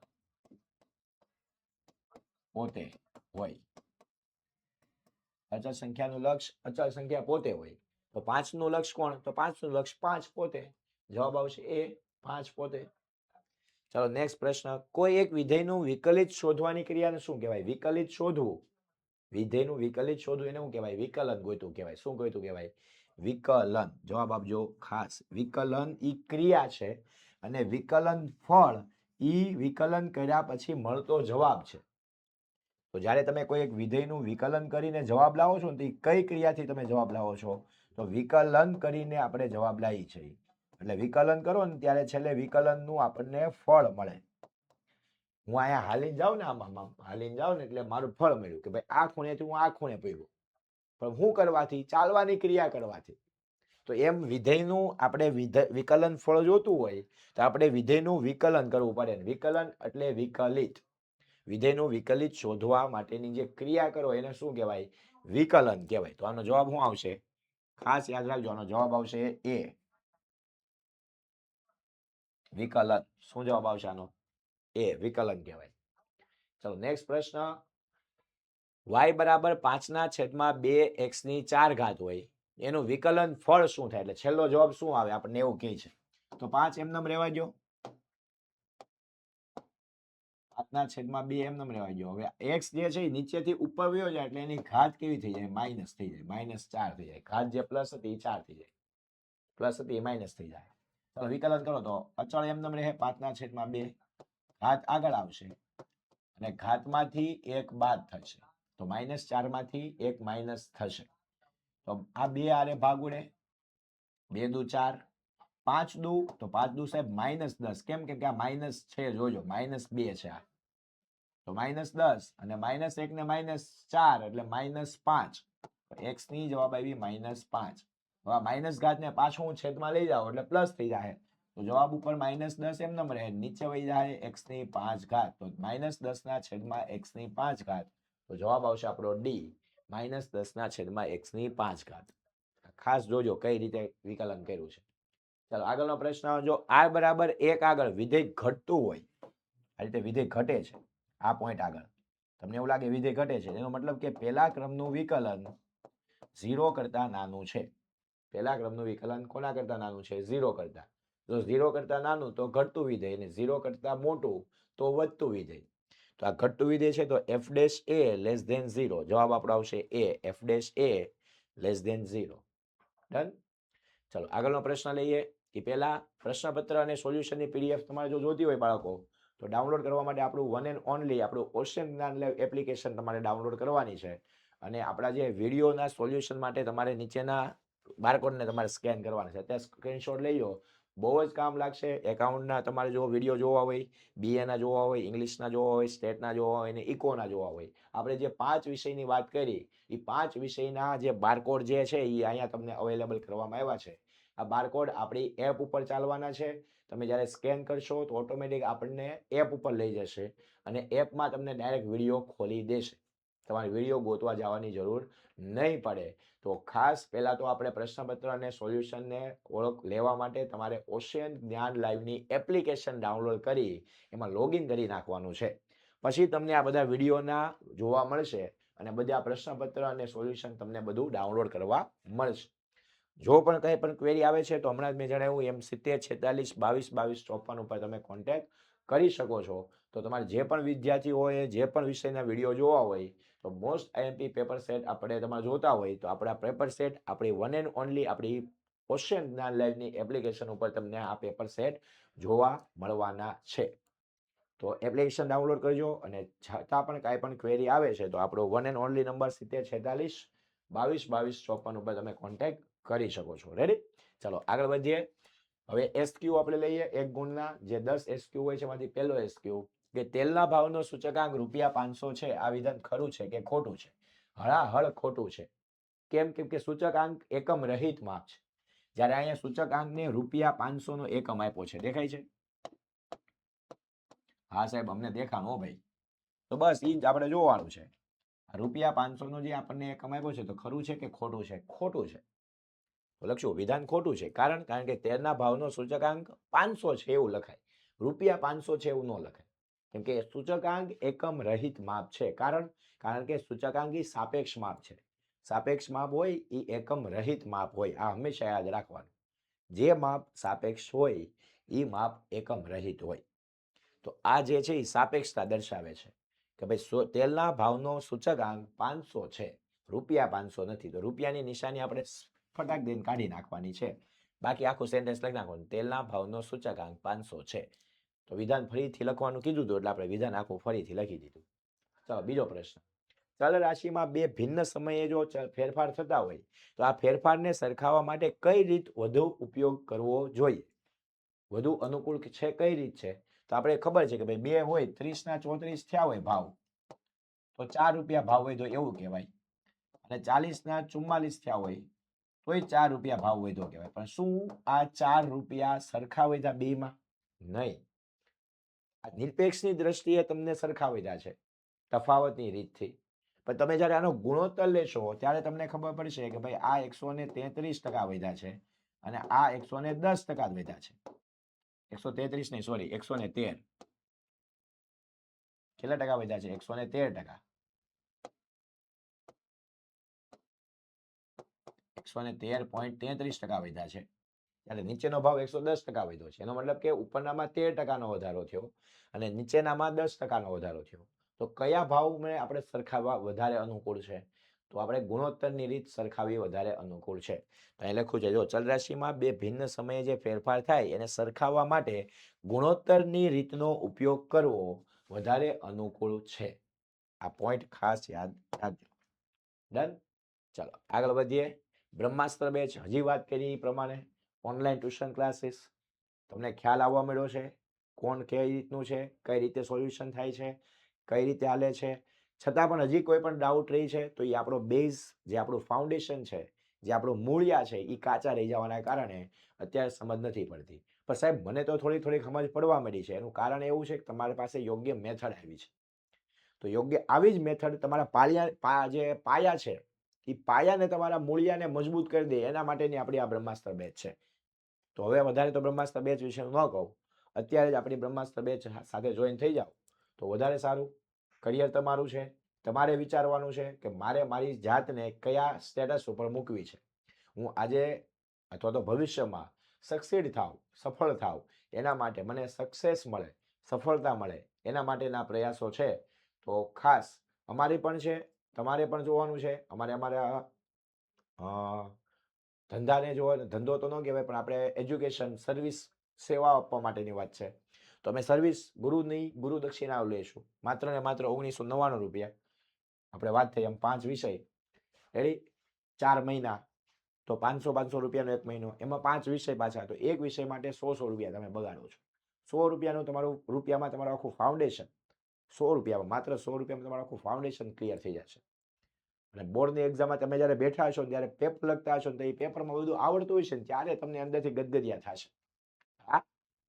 પોતે હોય. અચળ સંખ્યાનું લક્ષ અચળ સંખ્યા પોતે હોય. તો 5 નું લક્ષ કોણ? તો 5 નું લક્ષ 5 પોતે. જવાબ આવશે એ, 5 પોતે. ચલો નેક્સ્ટ પ્રશ્ન. કોઈ એક વિધેયનું વિકલિત શોધવાની ક્રિયાને શું કહેવાય? વિકલિત શોધવું. વિધેયનું વિકલિત શોધવું એને શું કહેવાય? વિકલન ગોતવું કહેવાય. શું ગોતવું કહેવાય? વિકલન. જવાબ આપજો ખાસ. વિકલન ઈ ક્રિયા છે અને વિકલન ફળ ઈ વિકલન કર્યા પછી મળતો જવાબ છે. તો જ્યારે તમે કોઈ એક વિધેયનું વિકલન કરીને જવાબ લાવો છો ને, તો કઈ ક્રિયાથી તમે જવાબ લાવો છો? તો વિકલન કરીને આપણે જવાબ લાવી છે. એટલે વિકલન કરો ને ત્યારે છેલ્લે વિકલનનું આપણને ફળ મળે. હું અહીંયા હાલીને જાઉં ને, આમાં હાલીને જાઉં ને એટલે મારું ફળ મળ્યું કે ભાઈ આ ખૂણેથી હું આ ખૂણે પડ્યો. પણ હું કરવાથી? ચાલવાની ક્રિયા કરવાથી. તો એમ વિધેયનું આપણે વિકલન ફળ જોતું હોય તો આપણે વિધેયનું વિકલન કરવું પડે. વિકલન એટલે વિકલિત. વિધેયનું વિકલિત શોધવા માટેની જે ક્રિયા કરો એને શું કહેવાય? વિકલન કહેવાય. તો આનો જવાબ શું આવશે? ખાસ યાદ રાખજો, આનો જવાબ આવશે એ, વિકલન. શું જવાબ આવશે આનો? એ, વિકલન કહેવાય. ચલો નેક્સ્ટ પ્રશ્ન. y બરાબર 5/2x4 હોય, એનું વિકલન ફળ શું થાય? એટલે છેલ્લો જવાબ શું આવે? આપણને એવું કહે છે. તો 5 એમનેમ રહેવા દો, 5/2 એમનેમ રહેવા દો. હવે x જે છે એ નીચેથી ઉપર વયો જાય એટલે એની ઘાત કેવી થઈ જાય? માઇનસ થઈ જાય, -4 થઈ જાય. ઘાત જે પ્લસ હતી એ 4 થઈ જાય, પ્લસ હતી એ માઇનસ થઈ જાય. ચાલો વિકલન કરો તો અચળ એમનેમ રહે 5/2, ઘાત આગળ આવશે અને ઘાતમાંથી 1 બાદ થશે, તો -4 માંથી 1 માઇનસ થશે. તો આ 2 આરે ભાગ ઉડે, 2 દુ 4, 5 દુ, તો 5 દુ સાહેબ -10. કેમ કે આ માઇનસ છે, જોજો -2 છે આ, તો -10 અને -1 ને -4 એટલે -5. x ની જવાબ આવી -5. હવે આ માઇનસ ઘાત ને પાછું હું છેદમાં લઈ જાઉં એટલે પ્લસ થઈ જાય. તો જવાબ ઉપર -10 એમનેમ રહે, નીચે વહી જાય x ની 5 ઘાત. તો -10 ના છેદમાં x ની 5 ઘાત. તો જવાબ આવશે આપણો ડી, -10 ના છેદમાં x ની 5 ઘાત. ખાસ જોજો કઈ રીતે વિકલન કર્યું છે. ચાલો આગળનો પ્રશ્ન. જો r બરાબર 1 આગળ વિધેય ઘટતું હોય, આ રીતે વિધેય ઘટે છે, આ પોઈન્ટ આગળ તમને એવું લાગે વિધેય ઘટે છે, એનો મતલબ કે પહેલા ક્રમનું વિકલન 0 કરતા નાનું છે. પહેલા ક્રમનું વિકલન કોના કરતા નાનું છે? 0 કરતા. જો 0 કરતા નાનું તો ઘટતું વિધેય, અને 0 કરતા મોટું તો વધતું વિધેય. તો આ ઘટતું વિધેય છે તો f' a લેસ ધેન 0. જવાબ આપણો આવશે એ, f' a less than 0. Done. ચલો આગળનો પ્રશ્ન લઈએ. કે પહેલા પ્રશ્નપત્ર અને સોલ્યુશનની પીડીએફ તમારે જો જોતી હોય બાળકો, તો ડાઉનલોડ કરવા માટે આપણું વન એન્ડ ઓનલી આપણું ઓશિયન જ્ઞાન લેબ એપ્લિકેશન તમારે ડાઉનલોડ કરવાની છે. અને આપણા જે વિડીયોના સોલ્યુશન માટે તમારે નીચેના બારકોડને તમારે સ્કેન કરવાના છે. ત્યાં સ્ક્રીનશોટ લઈ લો, બહુ જ કામ લાગશે. એકાઉન્ટના તમારે જો વિડીયો જોવા હોય, બીએના જોવા હોય, ઇંગ્લિશના જોવા હોય, સ્ટેટના જોવા હોય અને ઇકોના જોવા હોય, આપણે જે 5 વિષયની વાત કરી એ 5 વિષયના જે બારકોડ જે છે એ અહીંયા તમને અવેલેબલ કરવામાં આવ્યા છે. આ બારકોડ આપણી એપ ઉપર ચાલવાના છે. તમે જ્યારે સ્કેન કરશો તો ઓટોમેટિક આપણને એપ ઉપર લઈ જશે અને એપમાં તમને ડાયરેક્ટ વિડીયો ખોલી દેશે. તમારે વિડીયો ગોતવા જવાની જરૂર નહીં પડે. તો ખાસ પહેલાં તો આપણે પ્રશ્નપત્ર અને સોલ્યુશનને ઓળખ લેવા માટે તમારે ઓશિયન જ્ઞાન લાઈવની એપ્લિકેશન ડાઉનલોડ કરી એમાં લોગિન કરી નાખવાનું છે. પછી તમને આ બધા વિડીયોના જોવા મળશે અને બધા પ્રશ્નપત્ર અને સોલ્યુશન તમને બધું ડાઉનલોડ કરવા મળશે. જો પણ કંઈ પણ ક્વેરી આવે છે તો હમણાં જ મેં જણાવ્યું એમ 70 46 22 22 54 ઉપર તમે કોન્ટેક્ટ કરી શકો છો. તો તમારે જે પણ વિદ્યાર્થી હોય, જે પણ વિષયના વિડીયો જોવા હોય, તો મોસ્ટ આઈએમપી પેપર સેટ આપણે તમારે જોતા હોય તો આપણા પેપર સેટ આપણી વન એન્ડ ઓનલી આપણી ઓશિયન જ્ઞાન લાઈવની એપ્લિકેશન ઉપર તમને આ પેપર સેટ જોવા મળવાના છે. તો એપ્લિકેશન ડાઉનલોડ કરજો અને છતાં પણ કાંઈ પણ ક્વેરી આવે છે તો આપણો વન એન્ડ ઓનલી નંબર 7046 22 22 54 ઉપર તમે કોન્ટેક્ટ કરી શકો છો. રેડી? ચાલો આગળ વધીએ. હવે એસક્યુ આપણે લઈએ એક ગુણના, જે 10 એસક્યુ હોય છે એમાંથી પહેલો એસક્યુ કે તેલના ભાવનો સૂચકાંક ₹500 છે. આ વિધાન ખરું છે કે ખોટું છે? હળાહળ ખોટું છે. કેમ? કેમ કે સૂચકાંક એકમ રહિત માપ છે. જ્યારે અહીંયા સૂચકાંકને ₹500 નો એકમ આપ્યો છે. દેખાય છે? હા સાહેબ, અમને દેખાણો ભાઈ. તો બસ એ જ આપણે જોવાનું છે. ₹500 નો જે આપણને એકમ આપ્યો છે તો ખરું છે કે ખોટું છે? ખોટું છે. તો લખશું વિધાન ખોટું છે. કારણ કે તેલના ભાવનો સૂચકાંક 500 છે એવું લખાય. ₹500 છે એવું ન લખાય. કેમ કે સૂચકાંક એકમ રહિત માપ છે. કારણ કે સૂચકાંક એ સાપેક્ષ માપ છે. સાપેક્ષ માપ હોય એ એકમ રહિત માપ હોય. આ હંમેશા યાદ રાખવાનું. જે માપ સાપેક્ષ હોય એ માપ એકમ રહિત હોય. તો આ જે છે એ સાપેક્ષતા દર્શાવે છે કે ભાઈ તેલના ભાવનો સૂચકાંક 500 છે, ₹500 નથી. તો રૂપિયાની નિશાની આપણે ફટાક દઈને કાઢી નાખવાની છે. બાકી આખું સેન્ટેન્સ લખી નાખવાનું, તેલના ભાવનો સૂચકાંક 500 છે. તો વિધાન ફરીથી લખવાનું કીધું હતું એટલે આપણે વિધાન આખું ફરીથી લખી દીધું. ચાલો બીજો પ્રશ્ન. ચલ રાશિમાં બે ભિન્ન સમયે જો ફેરફાર થતા હોય તો આ ફેરફારને સરખાવવા માટે કઈ રીત વધુ ઉપયોગ કરવો જોઈએ? વધુ અનુકૂળ છે કઈ રીત છે? તો આપણે ખબર છે કે ભાઈ બે હોય 30 ના 34 થયા હોય ભાવ, તો ₹4 ભાવ વધ્યો એવું કહેવાય. અને 40 ના 44 થયા હોય તોય ₹4 ભાવ વધ્યો કહેવાય. પણ શું આ ₹4 સરખા વધ્યા બેમાં? નહીં. આ નિરપેક્ષની દ્રષ્ટિએ તમને સરખા વધ્યા છે તફાવતની રીતથી. પણ તમે જ્યારે આનો ગુણોત્તર લેશો ત્યારે તમને ખબર પડશે કે ભાઈ આ 133% વધ્યા છે અને આ 110% વધ્યા છે. 133 નહીં, સોરી, 113. કેટલા ટકા વધ્યા છે? 113%. 113.33% વધ્યા છે. ત્યારે નીચેનો ભાવ 110% વધ્યો છે. એનો મતલબ કે ઉપરનામાં 13%નો વધારો થયો અને નીચેનામાં 10%નો વધારો થયો. તો કયા ભાવને આપણે સરખાવવા વધારે અનુકૂળ છે? તો આપણે ગુણોત્તરની રીત સરખાવવી વધારે અનુકૂળ છે. અહીં લખ્યું છે જો ચલરાશિમાં બે ભિન્ન સમયે જે ફેરફાર થાય એને સરખાવવા માટે ગુણોત્તરની રીતનો ઉપયોગ કરવો વધારે અનુકૂળ છે. આ પોઈન્ટ ખાસ યાદ રાખજો. ડન? ચાલો આગળ વધીએ. બ્રહ્માસ્ત્ર બેચ હજી વાત કરી એ પ્રમાણે ઓનલાઈન ટ્યુશન ક્લાસીસ તમને ખ્યાલ આવવા મળ્યો છે. કોણ કઈ રીતનું છે, કઈ રીતે સોલ્યુશન થાય છે, કઈ રીતે હાલે છે. છતાં પણ હજી કોઈ પણ ડાઉટ રહી છે તો એ આપણો બેઝ, જે આપણું ફાઉન્ડેશન છે, જે આપણું મૂળિયા છે એ કાચા રહી જવાના કારણે અત્યારે સમજ નથી પડતી. પણ સાહેબ મને તો થોડી થોડી સમજ પડવા મળી છે. એનું કારણ એવું છે કે તમારી પાસે યોગ્ય મેથડ આવી છે. તો યોગ્ય આવી જ મેથડ તમારા જે પાયા છે એ પાયાને તમારા મૂળિયાને મજબૂત કરી દે એના માટેની આપણી આ બ્રહ્માસ્ત્ર બેચ છે. તો હવે વધારે તો બ્રહ્માસ્ત્ર બેચ વિશે ન કહું, અત્યારે જ આપણી બ્રહ્માસ્ત્ર બેચ સાથે જોઈન થઈ જાઓ તો વધારે સારું. કરિયર તમારું છે, તમારે વિચારવાનું છે કે મારે મારી જાતને કયા સ્ટેટસ ઉપર મૂકવી છે. હું આજે અથવા તો ભવિષ્યમાં સક્સીડ થાવ, સફળ થાવ, એના માટે મને સક્સેસ મળે, સફળતા મળે, એના માટેના પ્રયાસો છે. તો ખાસ અમારી પણ છે, તમારે પણ જોવાનું છે. અમારા ધંધાને જોવા, ધંધો તો ન કહેવાય પણ આપણે એજ્યુકેશન સર્વિસ સેવા આપવા માટેની વાત છે. તો અમે સર્વિસ ગુરુ દક્ષિણા લઈશું માત્ર ને માત્ર ₹1999. આપણે વાત થઈ એમ 5 વિષય રેડી, 4 મહિના તો ₹500 એક મહિનો, એમાં 5 વિષય પાછા, તો એક વિષય માટે ₹100 તમે બગાડો છો. ₹100 તમારું રૂપિયામાં તમારું આખું ફાઉન્ડેશન, ₹100 માત્ર ₹100 તમારું આખું ફાઉન્ડેશન ક્લિયર થઈ જશે. અને બોર્ડની એક્ઝામમાં તમે જ્યારે બેઠા હશો ત્યારે પેપર લખતા હશો તો એ પેપરમાં બધું આવડતું હોય છે ને ત્યારે તમને અંદરથી ગદગદિયા થશે. હા,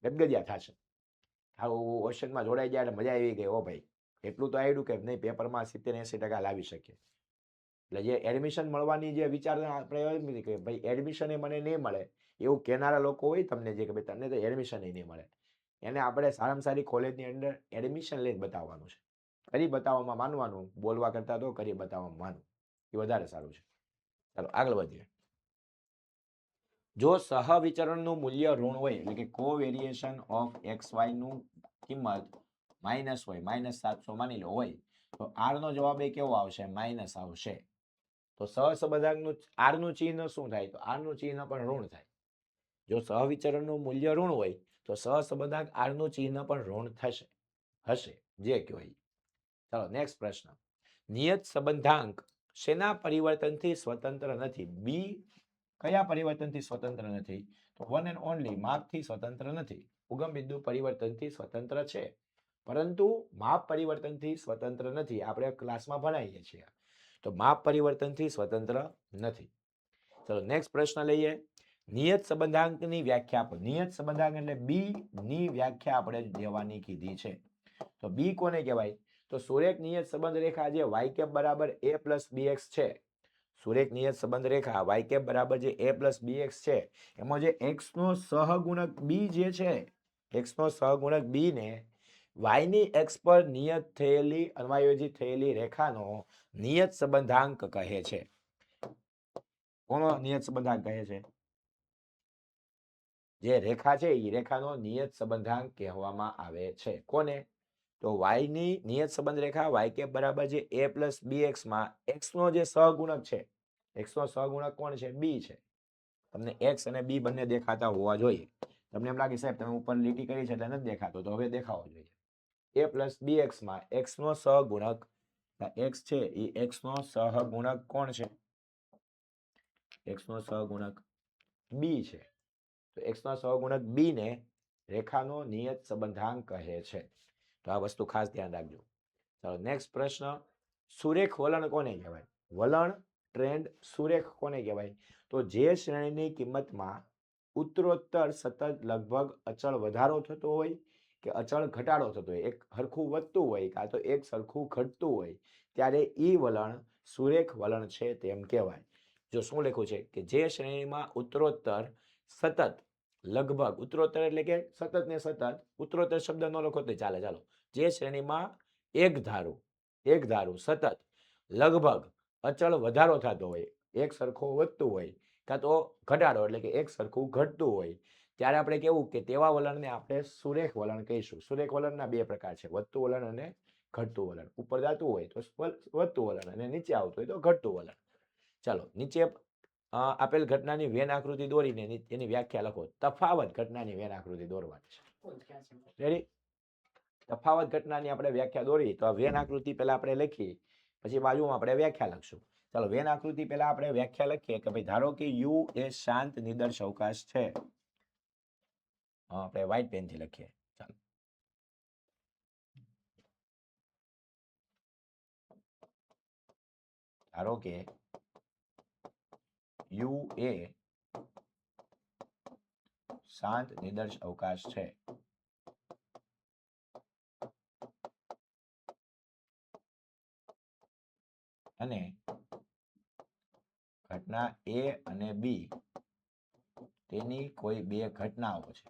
ગદગદિયા થશે. આવું ઓશનમાં જોડાઈ ગયા એટલે મજા આવી ગઈ. ઓ ભાઈ, એટલું તો આવડ્યું કે નહીં પેપરમાં 70-80% લાવી શકીએ. એટલે જે એડમિશન મળવાની જે વિચારણા આપણે એમ કે ભાઈ એડમિશન એ મને નહીં મળે એવું કહેનારા લોકો હોય તમને, જે કે ભાઈ તમને તો એડમિશન નહીં મળે, એને આપણે સારામાં સારી કોલેજની અંદર એડમિશન લઈને બતાવવાનું છે. કરી બતાવવામાં માનવાનું, બોલવા કરતાં તો કરી બતાવવામાં માનવું એ વધારે સારું છે. ચાલો આગળ વધીએ. જો સહવિચરણનું મૂલ્ય ઋણ હોય એટલે કે કોવેરિએશન ઓફ XY નું કિંમત માઇનસ હોય, -700 માની લો હોય, તો R નો જવાબ એ કેવો આવશે? માઇનસ આવશે. તો સહસંબંધાંકનું R નું ચિહ્ન શું થાય? તો R નું ચિહ્ન પણ ઋણ થાય. જો સહવિચરણનું મૂલ્ય ઋણ હોય તો સહસંબંધાંક R નું ચિહ્ન પણ ઋણ થશે. હશે, જે કયો એ. ચાલો નેક્સ્ટ પ્રશ્ન. નિયત સંબંધાંક શેના પરિવર્તનથી સ્વતંત્ર નથી? બી કયા પરિવર્તનથી સ્વતંત્ર નથી? તો વન એન્ડ ઓનલી માપથી સ્વતંત્ર નથી. ઉગમ બિંદુ પરિવર્તનથી સ્વતંત્ર છે, પરંતુ માપ પરિવર્તનથી સ્વતંત્ર નથી. આપણે ક્લાસમાં ભણાવીએ છીએ. તો માપ પરિવર્તનથી સ્વતંત્ર નથી. ચલો નેક્સ્ટ પ્રશ્ન લઈએ. નિયત સંબંધાંકની વ્યાખ્યા આપો. નિયત સંબંધાંક એટલે બી ની વ્યાખ્યા આપણે દેવાની કીધી છે. તો બી કોને કહેવાય? તો સુરેખ નિયત સંબંધ રેખા જે વાય કેપ બરાબર a પ્લસ bx છે. સુરેખ નિયત સંબંધ રેખા વાય કેપ બરાબર જે a પ્લસ bx છે, એમાં જે x નો સહગુણક b જે છે, x નો સહગુણક b ને y ની x પર નિયત થયેલી અન્વયોજિત થયેલી રેખાનો નિયત સંબંધાંક કહે છે. કોનો નિયત સંબંધાંક કહે છે? જે રેખા છે એ રેખાનો નિયત સંબંધાંક કહેવામાં આવે છે. કોને? તો y ની નિયત સંબંધ રેખા y કેપ બરાબર છે a પ્લસ bx માં x નો જે સહગુણક છે, x નો સહગુણક કોણ છે? b છે. તમને x અને b બંને દેખાતા હોવા જોઈએ. તમને એમ લાગે સાહેબ તમે ઉપર લીટી કરી છે એટલે નથી દેખાતો, તો હવે દેખાવો જોઈએ. a પ્લસ bx માં x નો સહગુણક x છે એ x નો સહગુણક કોણ છે? x નો સહગુણક b છે. તો x નો સહગુણક b ને રેખાનો નિયત સંબંધાંક કહે છે. તો આ વસ્તુ ખાસ ધ્યાન રાખજો. ચાલો નેક્સ્ટ પ્રશ્ન. સુરેખ વલણ કોને કહેવાય? વલણ ટ્રેન્ડ સુરેખ કોને કહેવાય? તો જે શ્રેણીની કિંમતમાં ઉત્તરોત્તર સતત લગભગ અચળ વધારો થતો હોય કે અચળ ઘટાડો થતો હોય, એક સરખું વધતું હોય કાં તો એક સરખું ઘટતું હોય, ત્યારે એ વલણ સુરેખ વલણ છે તેમ કહેવાય. જો શું લખ્યું છે કે જે શ્રેણીમાં ઉત્તરોત્તર સતત લગભગ, ઉત્તરોત્તર એટલે કે સતત ને સતત, ઉત્તરોત્તર શબ્દ ન લખો તો ચાલે, ચાલો, જે શ્રેણીમાં એક ધારું સતત લગભગ અચળ વધારો થતો હોય, એક સરખો વધતું હોય કાં તો ઘટાડો એટલે કે એક સરખું ઘટતું હોય, ત્યારે આપણે કેવું કે તેવા વલણને આપણે સુરેખ વલણ કહીશું. સુરેખ વલણના બે પ્રકાર છે, વધતું વલણ અને ઘટતું વલણ. ઉપર જતું હોય તો વધતું વલણ અને નીચે આવતું હોય તો ઘટતું વલણ. ચાલો નીચે આપેલ ઘટનાની વેન આકૃતિ દોરીને એની વ્યાખ્યા લખો. તફાવત ઘટનાની વેન આકૃતિ દોરવાની છે. રેડી? તફાવત ઘટનાની આપણે વ્યાખ્યા દોરી તો આ વેન આકૃતિ પહેલા આપણે લખી, પછી બાજુમાં આપણે વ્યાખ્યા લખશું. ચાલો વેન આકૃતિ પહેલા આપણે વ્યાખ્યા લખીએ કે ભાઈ ધારો કે યુ એ શાંત નિદર્શ અવકાશ છે. આપણે વ્હાઇટ પેનથી લખીએ. ચાલો ધારો કે યુ એ શાંત નિદર્શ અવકાશ છે. અને ઘટના એ અને બી તેની કોઈ બે ઘટનાઓ છે.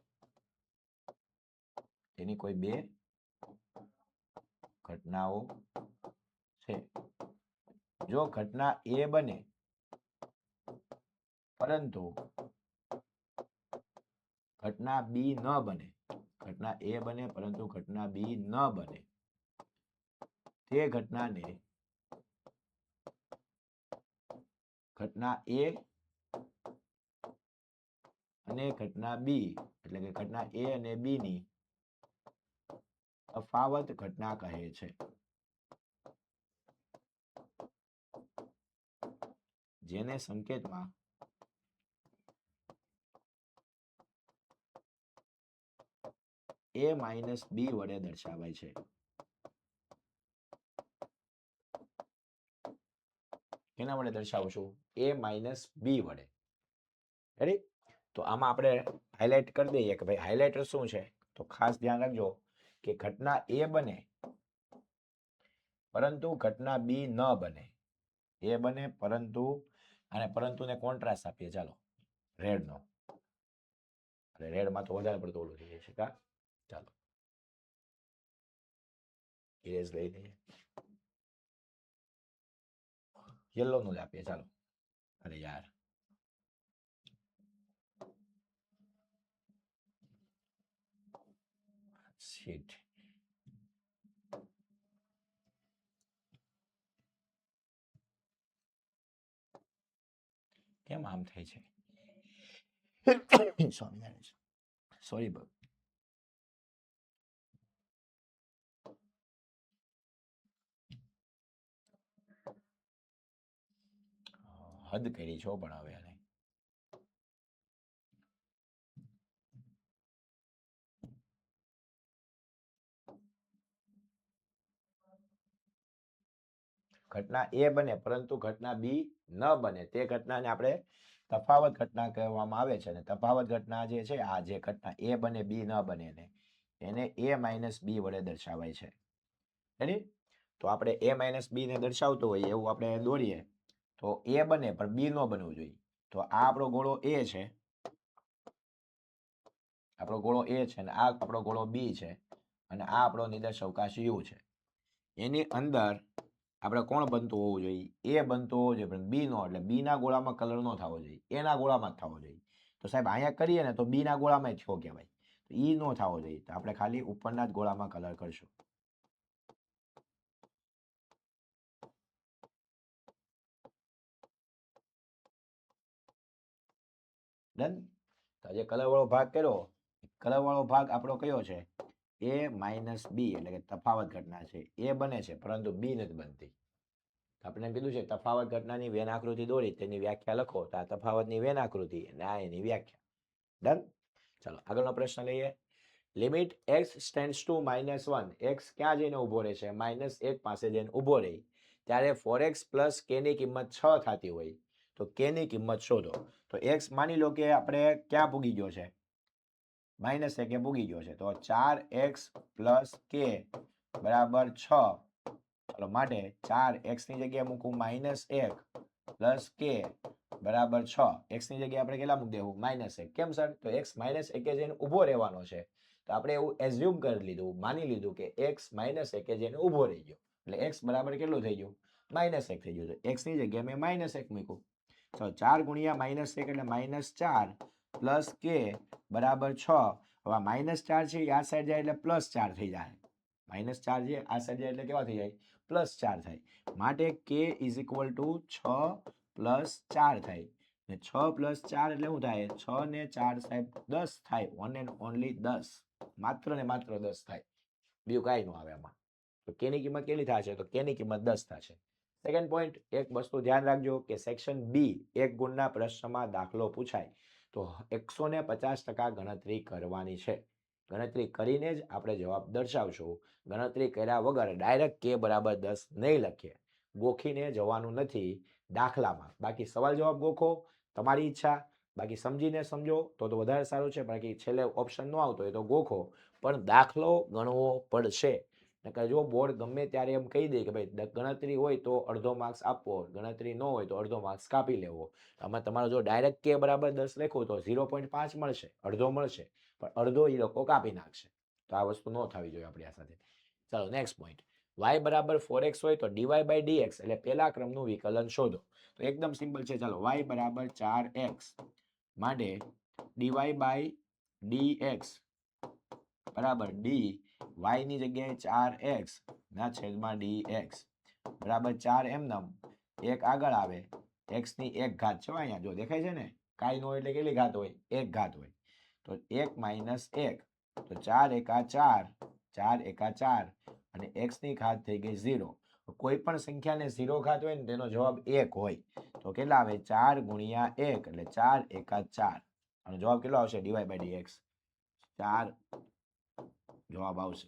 તેની કોઈ બે ઘટનાઓ છે. જો ઘટના એ બને પરંતુ ઘટના બી ન બને, ઘટના એ બને પરંતુ ઘટના બી ન બને, તે ઘટનાને ઘટના એ અને ઘટના બી એટલે કે ઘટના એ અને બી ની તફાવત ઘટના કહે છે. જેને સંકેતમાં a માઇનસ બી વડે દર્શાવાય છે. કેના વડે દર્શાવશું? a માઇનસ બી વડે. રેડી? તો આમાં આપણે હાઇલાઇટ કરી દઈએ કે ભાઈ હાઇલાઇટર શું છે? તો ખાસ ધ્યાન રાખજો કે ઘટના એ બને પરંતુ ઘટના બી ન બને. એ બને પરંતુ, અને પરંતુને કોન્ટ્રાસ્ટ આપીએ. ચાલો રેડનો, રેડમાં તો વધારે પડતું ઓલું થઈ જાય છે કા. ચાલો ઇરેઝ લઈ લઈએ, યલો નું જ આપીએ. ચાલો, અરે યાર શીટ, કેમ આમ થાય છે? સ્વામિનારાયણ, સોરી બબ. હદ કરી છો પણ હવે આને ઘટના એ બને પરંતુ ઘટના બી ન બને તે ઘટનાને આપણે તફાવત ઘટના કહેવામાં આવે છે. અને તફાવત ઘટના જે છે આ જે ઘટના એ બને બી ન બને એને a માઇનસ બી વડે દર્શાવાય છે. રેડી? તો આપણે a માઇનસ બી ને દર્શાવતો હોય એવું આપણે દોરીએ તો એ બને પણ બી ન બનવું જોઈએ. તો આ આપણો ગોળો એ છે, આપણો ગોળો એ છે અને આ આપણો ગોળો બી છે અને આ આપણો નિર્દેશ અવકાશ યુ છે. એની અંદર આપણે કોણ બનતું હોવું જોઈએ? એ બનતું હોવું જોઈએ પણ બી નો, એટલે બી ના ગોળામાં કલર નો થવો જોઈએ, એના ગોળામાં જ થવો જોઈએ. તો સાહેબ અહીંયા કરીએ ને તો બી ના ગોળામાં જ થયો કહેવાય, તો ઈ નો થવો જોઈએ. તો આપણે ખાલી ઉપરના જ ગોળામાં કલર કરશું. ડન? તો જે કલર વાળો ભાગ કર્યો, કલર વાળો ભાગ આપણો કયો છે? એ માઇનસ બી, એટલે કે તફાવત ઘટના છે. એ બને છે પરંતુ બી નથી બનતી. આપણે કીધું છે તફાવત ઘટનાની વેન આકૃતિ દોરી તેની વ્યાખ્યા લખો. તો આ તફાવતની વેન આકૃતિ અને આ એની વ્યાખ્યા. ડન? ચાલો આગળનો પ્રશ્ન લઈએ. Limit x tends to -1, x ક્યાં જઈને ઊભો રહે છે? -1 પાસે જઈને ઊભો રહે ત્યારે 4x પ્લસ k ની કિંમત 6 થતી હોય તો k ની કિંમત શોધો. તો x માની લો કે આપણે ક્યાં પૂગી ગયો છે? -1 પૂગી ગયો છે. તો 4x પ્લસ k બરાબર 6. ચાલો માટે 4x ની જગ્યાએ મૂકું -1 પ્લસ k બરાબર 6. x ની જગ્યાએ આપણે કેટલા મૂકી દેવું? -1. કેમ સર? તો x -1 જઈને ઊભો રહેવાનો છે. તો આપણે એવું એઝ્યુમ કરી લીધું, માની લીધું કે x -1 જઈને ઊભો રહી ગયો. એટલે x બરાબર કેટલું થઈ ગયું? -1 થઈ ગયું. તો x ની જગ્યાએ મેં -1 મૂક્યું. તો 4 ગુણ્યા -1 એટલે -4 પ્લસ k બરાબર 6. હવે -4 છે આ સાઈડ જાય એટલે +4 થઈ જાય. -4 છે આ સાઈડ જાય એટલે કેવા થઈ જાય? +4 થાય. માટે k ઇઝ ઇક્વલ ટુ 6 + 4 થાય. ને 6 + 4 એટલે શું થાય? 6 ને 4 સાહેબ 10 થાય. One and only 10. માત્ર ને માત્ર 10 થાય. બીજું કાંઈ ન આવે આમાં. તો k ની કિંમત કેટલી થશે? તો k ની કિંમત 10 થશે. સેકન્ડ પોઈન્ટ, એક વસ્તુ ધ્યાન રાખજો કે સેક્શન બી 1 ગુણના પ્રશ્નમાં દાખલો પૂછાય તો 150% ગણતરી કરવાની છે. ગણતરી કરીને જ આપણે જવાબ દર્શાવશું. ગણતરી કર્યા વગર ડાયરેક્ટ k બરાબર 10 નહીં લખીએ. ગોખીને જવાનું નથી દાખલામાં. બાકી સવાલ જવાબ ગોખો, તમારી ઈચ્છા. બાકી સમજીને સમજો તો વધારે સારું છે. બાકી છેલ્લે ઓપ્શન ન આવતો હોય તો ગોખો, પણ દાખલો ગણવો પડશે. નકર જો બોર્ડ ગમે ત્યારે એમ કહી દે કે ભાઈ ગણતરી હોય તો અડધો માર્ક્સ આપવો, ગણતરી ન હોય તો અડધો માર્ક્સ કાપી લેવો. આમાં તમારો જો ડાયરેક્ટ k બરાબર 10 લખો તો 0.5 મળશે, અડધો મળશે, પણ અડધો એ લોકો કાપી નાખશે. તો આ વસ્તુ ન થવી જોઈએ આપણી આ સાથે. ચાલો નેક્સ્ટ પોઈન્ટ. y બરાબર 4x હોય તો dy/dx એટલે પહેલા ક્રમનું વિકલન શોધો. તો એકદમ સિમ્પલ છે. ચાલો y બરાબર 4x માટે dy/dx બરાબર d y ની જગ્યાએ 4x ના છેદમાં dx બરાબર 4 એમનેમ એક આગળ આવે, x ની 1 ઘાત છે અહીંયા જો દેખાય છે ને, કાંઈ ન હોય એટલે કેટલી ઘાત હોય? 1 ઘાત હોય. તો 1 - 1 તો 4 એકા 4, 4 એકા 4 અને x ની ઘાત થઈ ગઈ 0. કોઈ પણ સંખ્યાને 0 ઘાત હોય ને તેનો જવાબ 1 હોય. તો કેટલા આવે? 4 ગુણ્યા 1 એટલે 4 એકા 4. અને જવાબ કેટલો આવશે? dy/dx 4 જવાબ આવશે.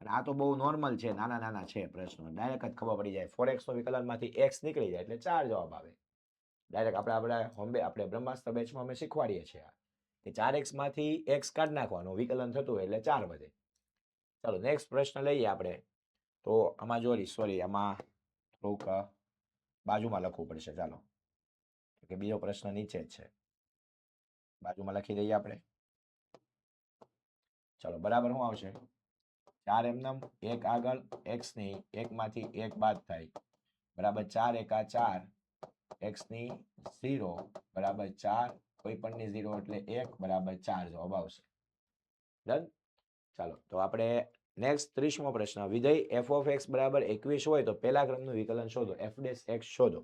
અને આ તો બહુ નોર્મલ છે, નાના નાના છે પ્રશ્નો, ડાયરેક્ટ જ ખબર પડી જાય. 4x નો વિકલનમાંથી x નીકળી જાય એટલે 4 જવાબ આવે. ડાયરેક્ટ આપણે બ્રહ્માસ્ત્ર બેચમાં અમે શીખવાડીએ છીએ કે 4x માંથી x કાઢી નાખવાનું, વિકલન થતું હોય એટલે 4 વધે. ચાલો નેક્સ્ટ પ્રશ્ન લઈએ આપણે. તો આમાં સોરી આમાં થોડુંક બાજુમાં લખવું પડશે. ચાલો કે બીજો પ્રશ્ન નીચે જ છે, બાજુમાં લખી દઈએ આપણે. ચાલો બરાબર શું આવશે? 4 એમનેમ 1 આગળ, x ની 1 માંથી 1 બાદ થાય બરાબર 4 એકા 4, x ની 0 બરાબર 4, કોઈ પણ ની 0 એટલે 1 બરાબર 4 જવાબ આવશે. ડન? ચાલો તો આપણે નેક્સ્ટ 30મો પ્રશ્ન. વિધેય f of x બરાબર 21 હોય તો પહેલા ક્રમનું વિકલન શોધો. f' શોધો.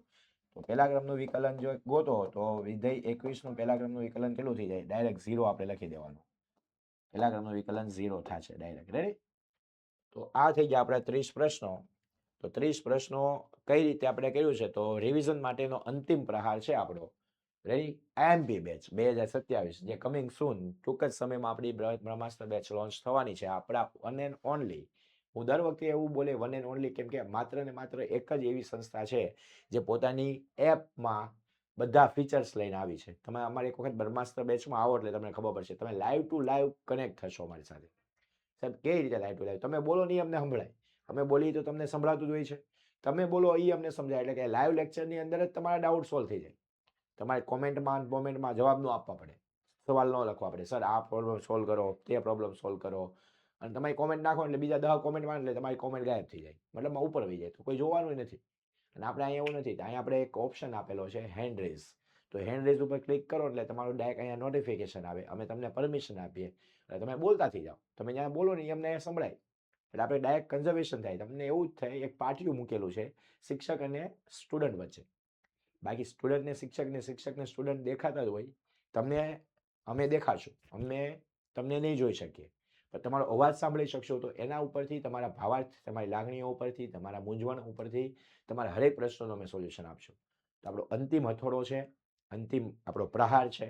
તો પહેલા ક્રમનું વિકલન જો ગોતો તો વિધેય 21 નું પહેલા ક્રમનું વિકલન કેટલું થઈ જાય? ડાયરેક્ટ 0 આપણે લખી દેવાનું. પહેલા ક્રમનું વિકલન 0 થશે ડાયરેક્ટ. રેડી? તો આ થઈ ગયા આપણા 30 પ્રશ્નો. તો 30 પ્રશ્નો કઈ રીતે આપણે કર્યું છે, તો રિવિઝન માટેનો અંતિમ પ્રહાર છે આપણો. રેડી? આઈએમપી બેચ 2027 જે કમિંગ સૂન, ટૂંક જ સમયમાં આપણી બ્રહ્માસ્ત્ર બેચ લોન્ચ થવાની છે. આપણા વન એન્ડ ઓનલી, હું દર વખતે એવું બોલે વન એન્ડ ઓનલી, કેમ કે માત્ર ને માત્ર એક જ એવી સંસ્થા છે જે પોતાની એપમાં બધા ફીચર્સ લઈને આવી છે. તમે અમારી એક વખત બ્રહ્માસ્ત્ર બેચમાં આવો એટલે તમને ખબર પડશે. તમે લાઈવ ટુ લાઈવ કનેક્ટ થશો અમારી સાથે. સાહેબ કેવી રીતે લાઈવ ટુ લાઈવ? તમે બોલો નહીં અમને સંભળાય, અમે બોલીએ તો તમને સંભળાતું જ હોય છે. તમે બોલો એ અમને સમજાય, એટલે કે લાઈવ લેક્ચરની અંદર જ તમારા ડાઉટ સોલ્વ થઈ જાય. તમારે કોમેન્ટમાં જવાબ ન આપવા પડે, સવાલ ન લખવા પડે, સર આ પ્રોબ્લેમ સોલ્વ કરો, તે પ્રોબ્લેમ સોલ્વ કરો. અને તમારી કોમેન્ટ નાખો એટલે બીજા 10 કોમેન્ટ માં એટલે તમારી કોમેન્ટ ગાયબ થઈ જાય, મતલબ ઉપર વહી જાય, તો કોઈ જોવાનું નથી. અને આપણે અહીંયા એવું નથી, અહીંયા આપણે એક ઓપ્શન આપેલો છે હેન્ડ રેઝ. તો હેન્ડ રેઝ ઉપર ક્લિક કરો એટલે તમારું ડાયરેક્ટ અહીંયા નોટિફિકેશન આવે, અમે તમને પરમિશન આપીએ એટલે તમે બોલતા થઈ જાઓ. તમે જ્યાં બોલો ને એ અમને સંભળાય, એટલે આપણે ડાયરેક્ટ કન્ઝર્વેશન થાય. તમને એવું જ થાય, એક પાટિયું મૂકેલું છે શિક્ષક અને સ્ટુડન્ટ વચ્ચે. બાકી સ્ટુડન્ટને શિક્ષકને, શિક્ષકને સ્ટુડન્ટ દેખાતા જ હોય. તમને અમે દેખાશું, અમે તમને નહીં જોઈ શકીએ, પણ તમારો અવાજ સાંભળી શકશો. તો એના ઉપરથી તમારા ભાવાર્થ, તમારી લાગણીઓ ઉપરથી, તમારા મૂંઝવણ ઉપરથી તમારા હરેક પ્રશ્નોનો અમે સોલ્યુશન આપશું. તો આપણો અંતિમ હથોડો છે, અંતિમ આપણો પ્રહાર છે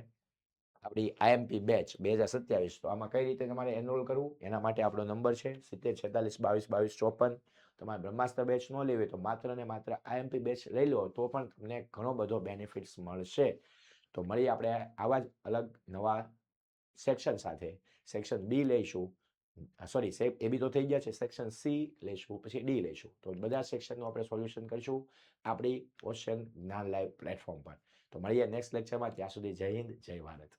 આપણી આઈએમપી બેચ 2027. તો આમાં કઈ રીતે તમારે એનરોલ કરવું, એના માટે આપણો નંબર છે 7046222254. તમારે બ્રહ્માસ્ત્ર બેચ ન લેવી તો માત્ર ને માત્ર આઈએમપી બેચ લઈ લો તો પણ તમને ઘણો બધો બેનિફિટ્સ મળશે. તો મળીએ આપણે આવા જ અલગ નવા સેક્શન સાથે. સેક્શન બી લઈશું, સોરી એ બી તો થઈ ગયા છે. સેક્શન સી લઈશું, પછી ડી લઈશું. તો બધા સેક્શનનું આપણે સોલ્યુશન કરીશું આપણી ઓશન જ્ઞાન લાઈવ પ્લેટફોર્મ પર. તો મળીએ નેક્સ્ટ લેક્ચરમાં. ત્યાં સુધી જય હિન્દ, જય ભારત.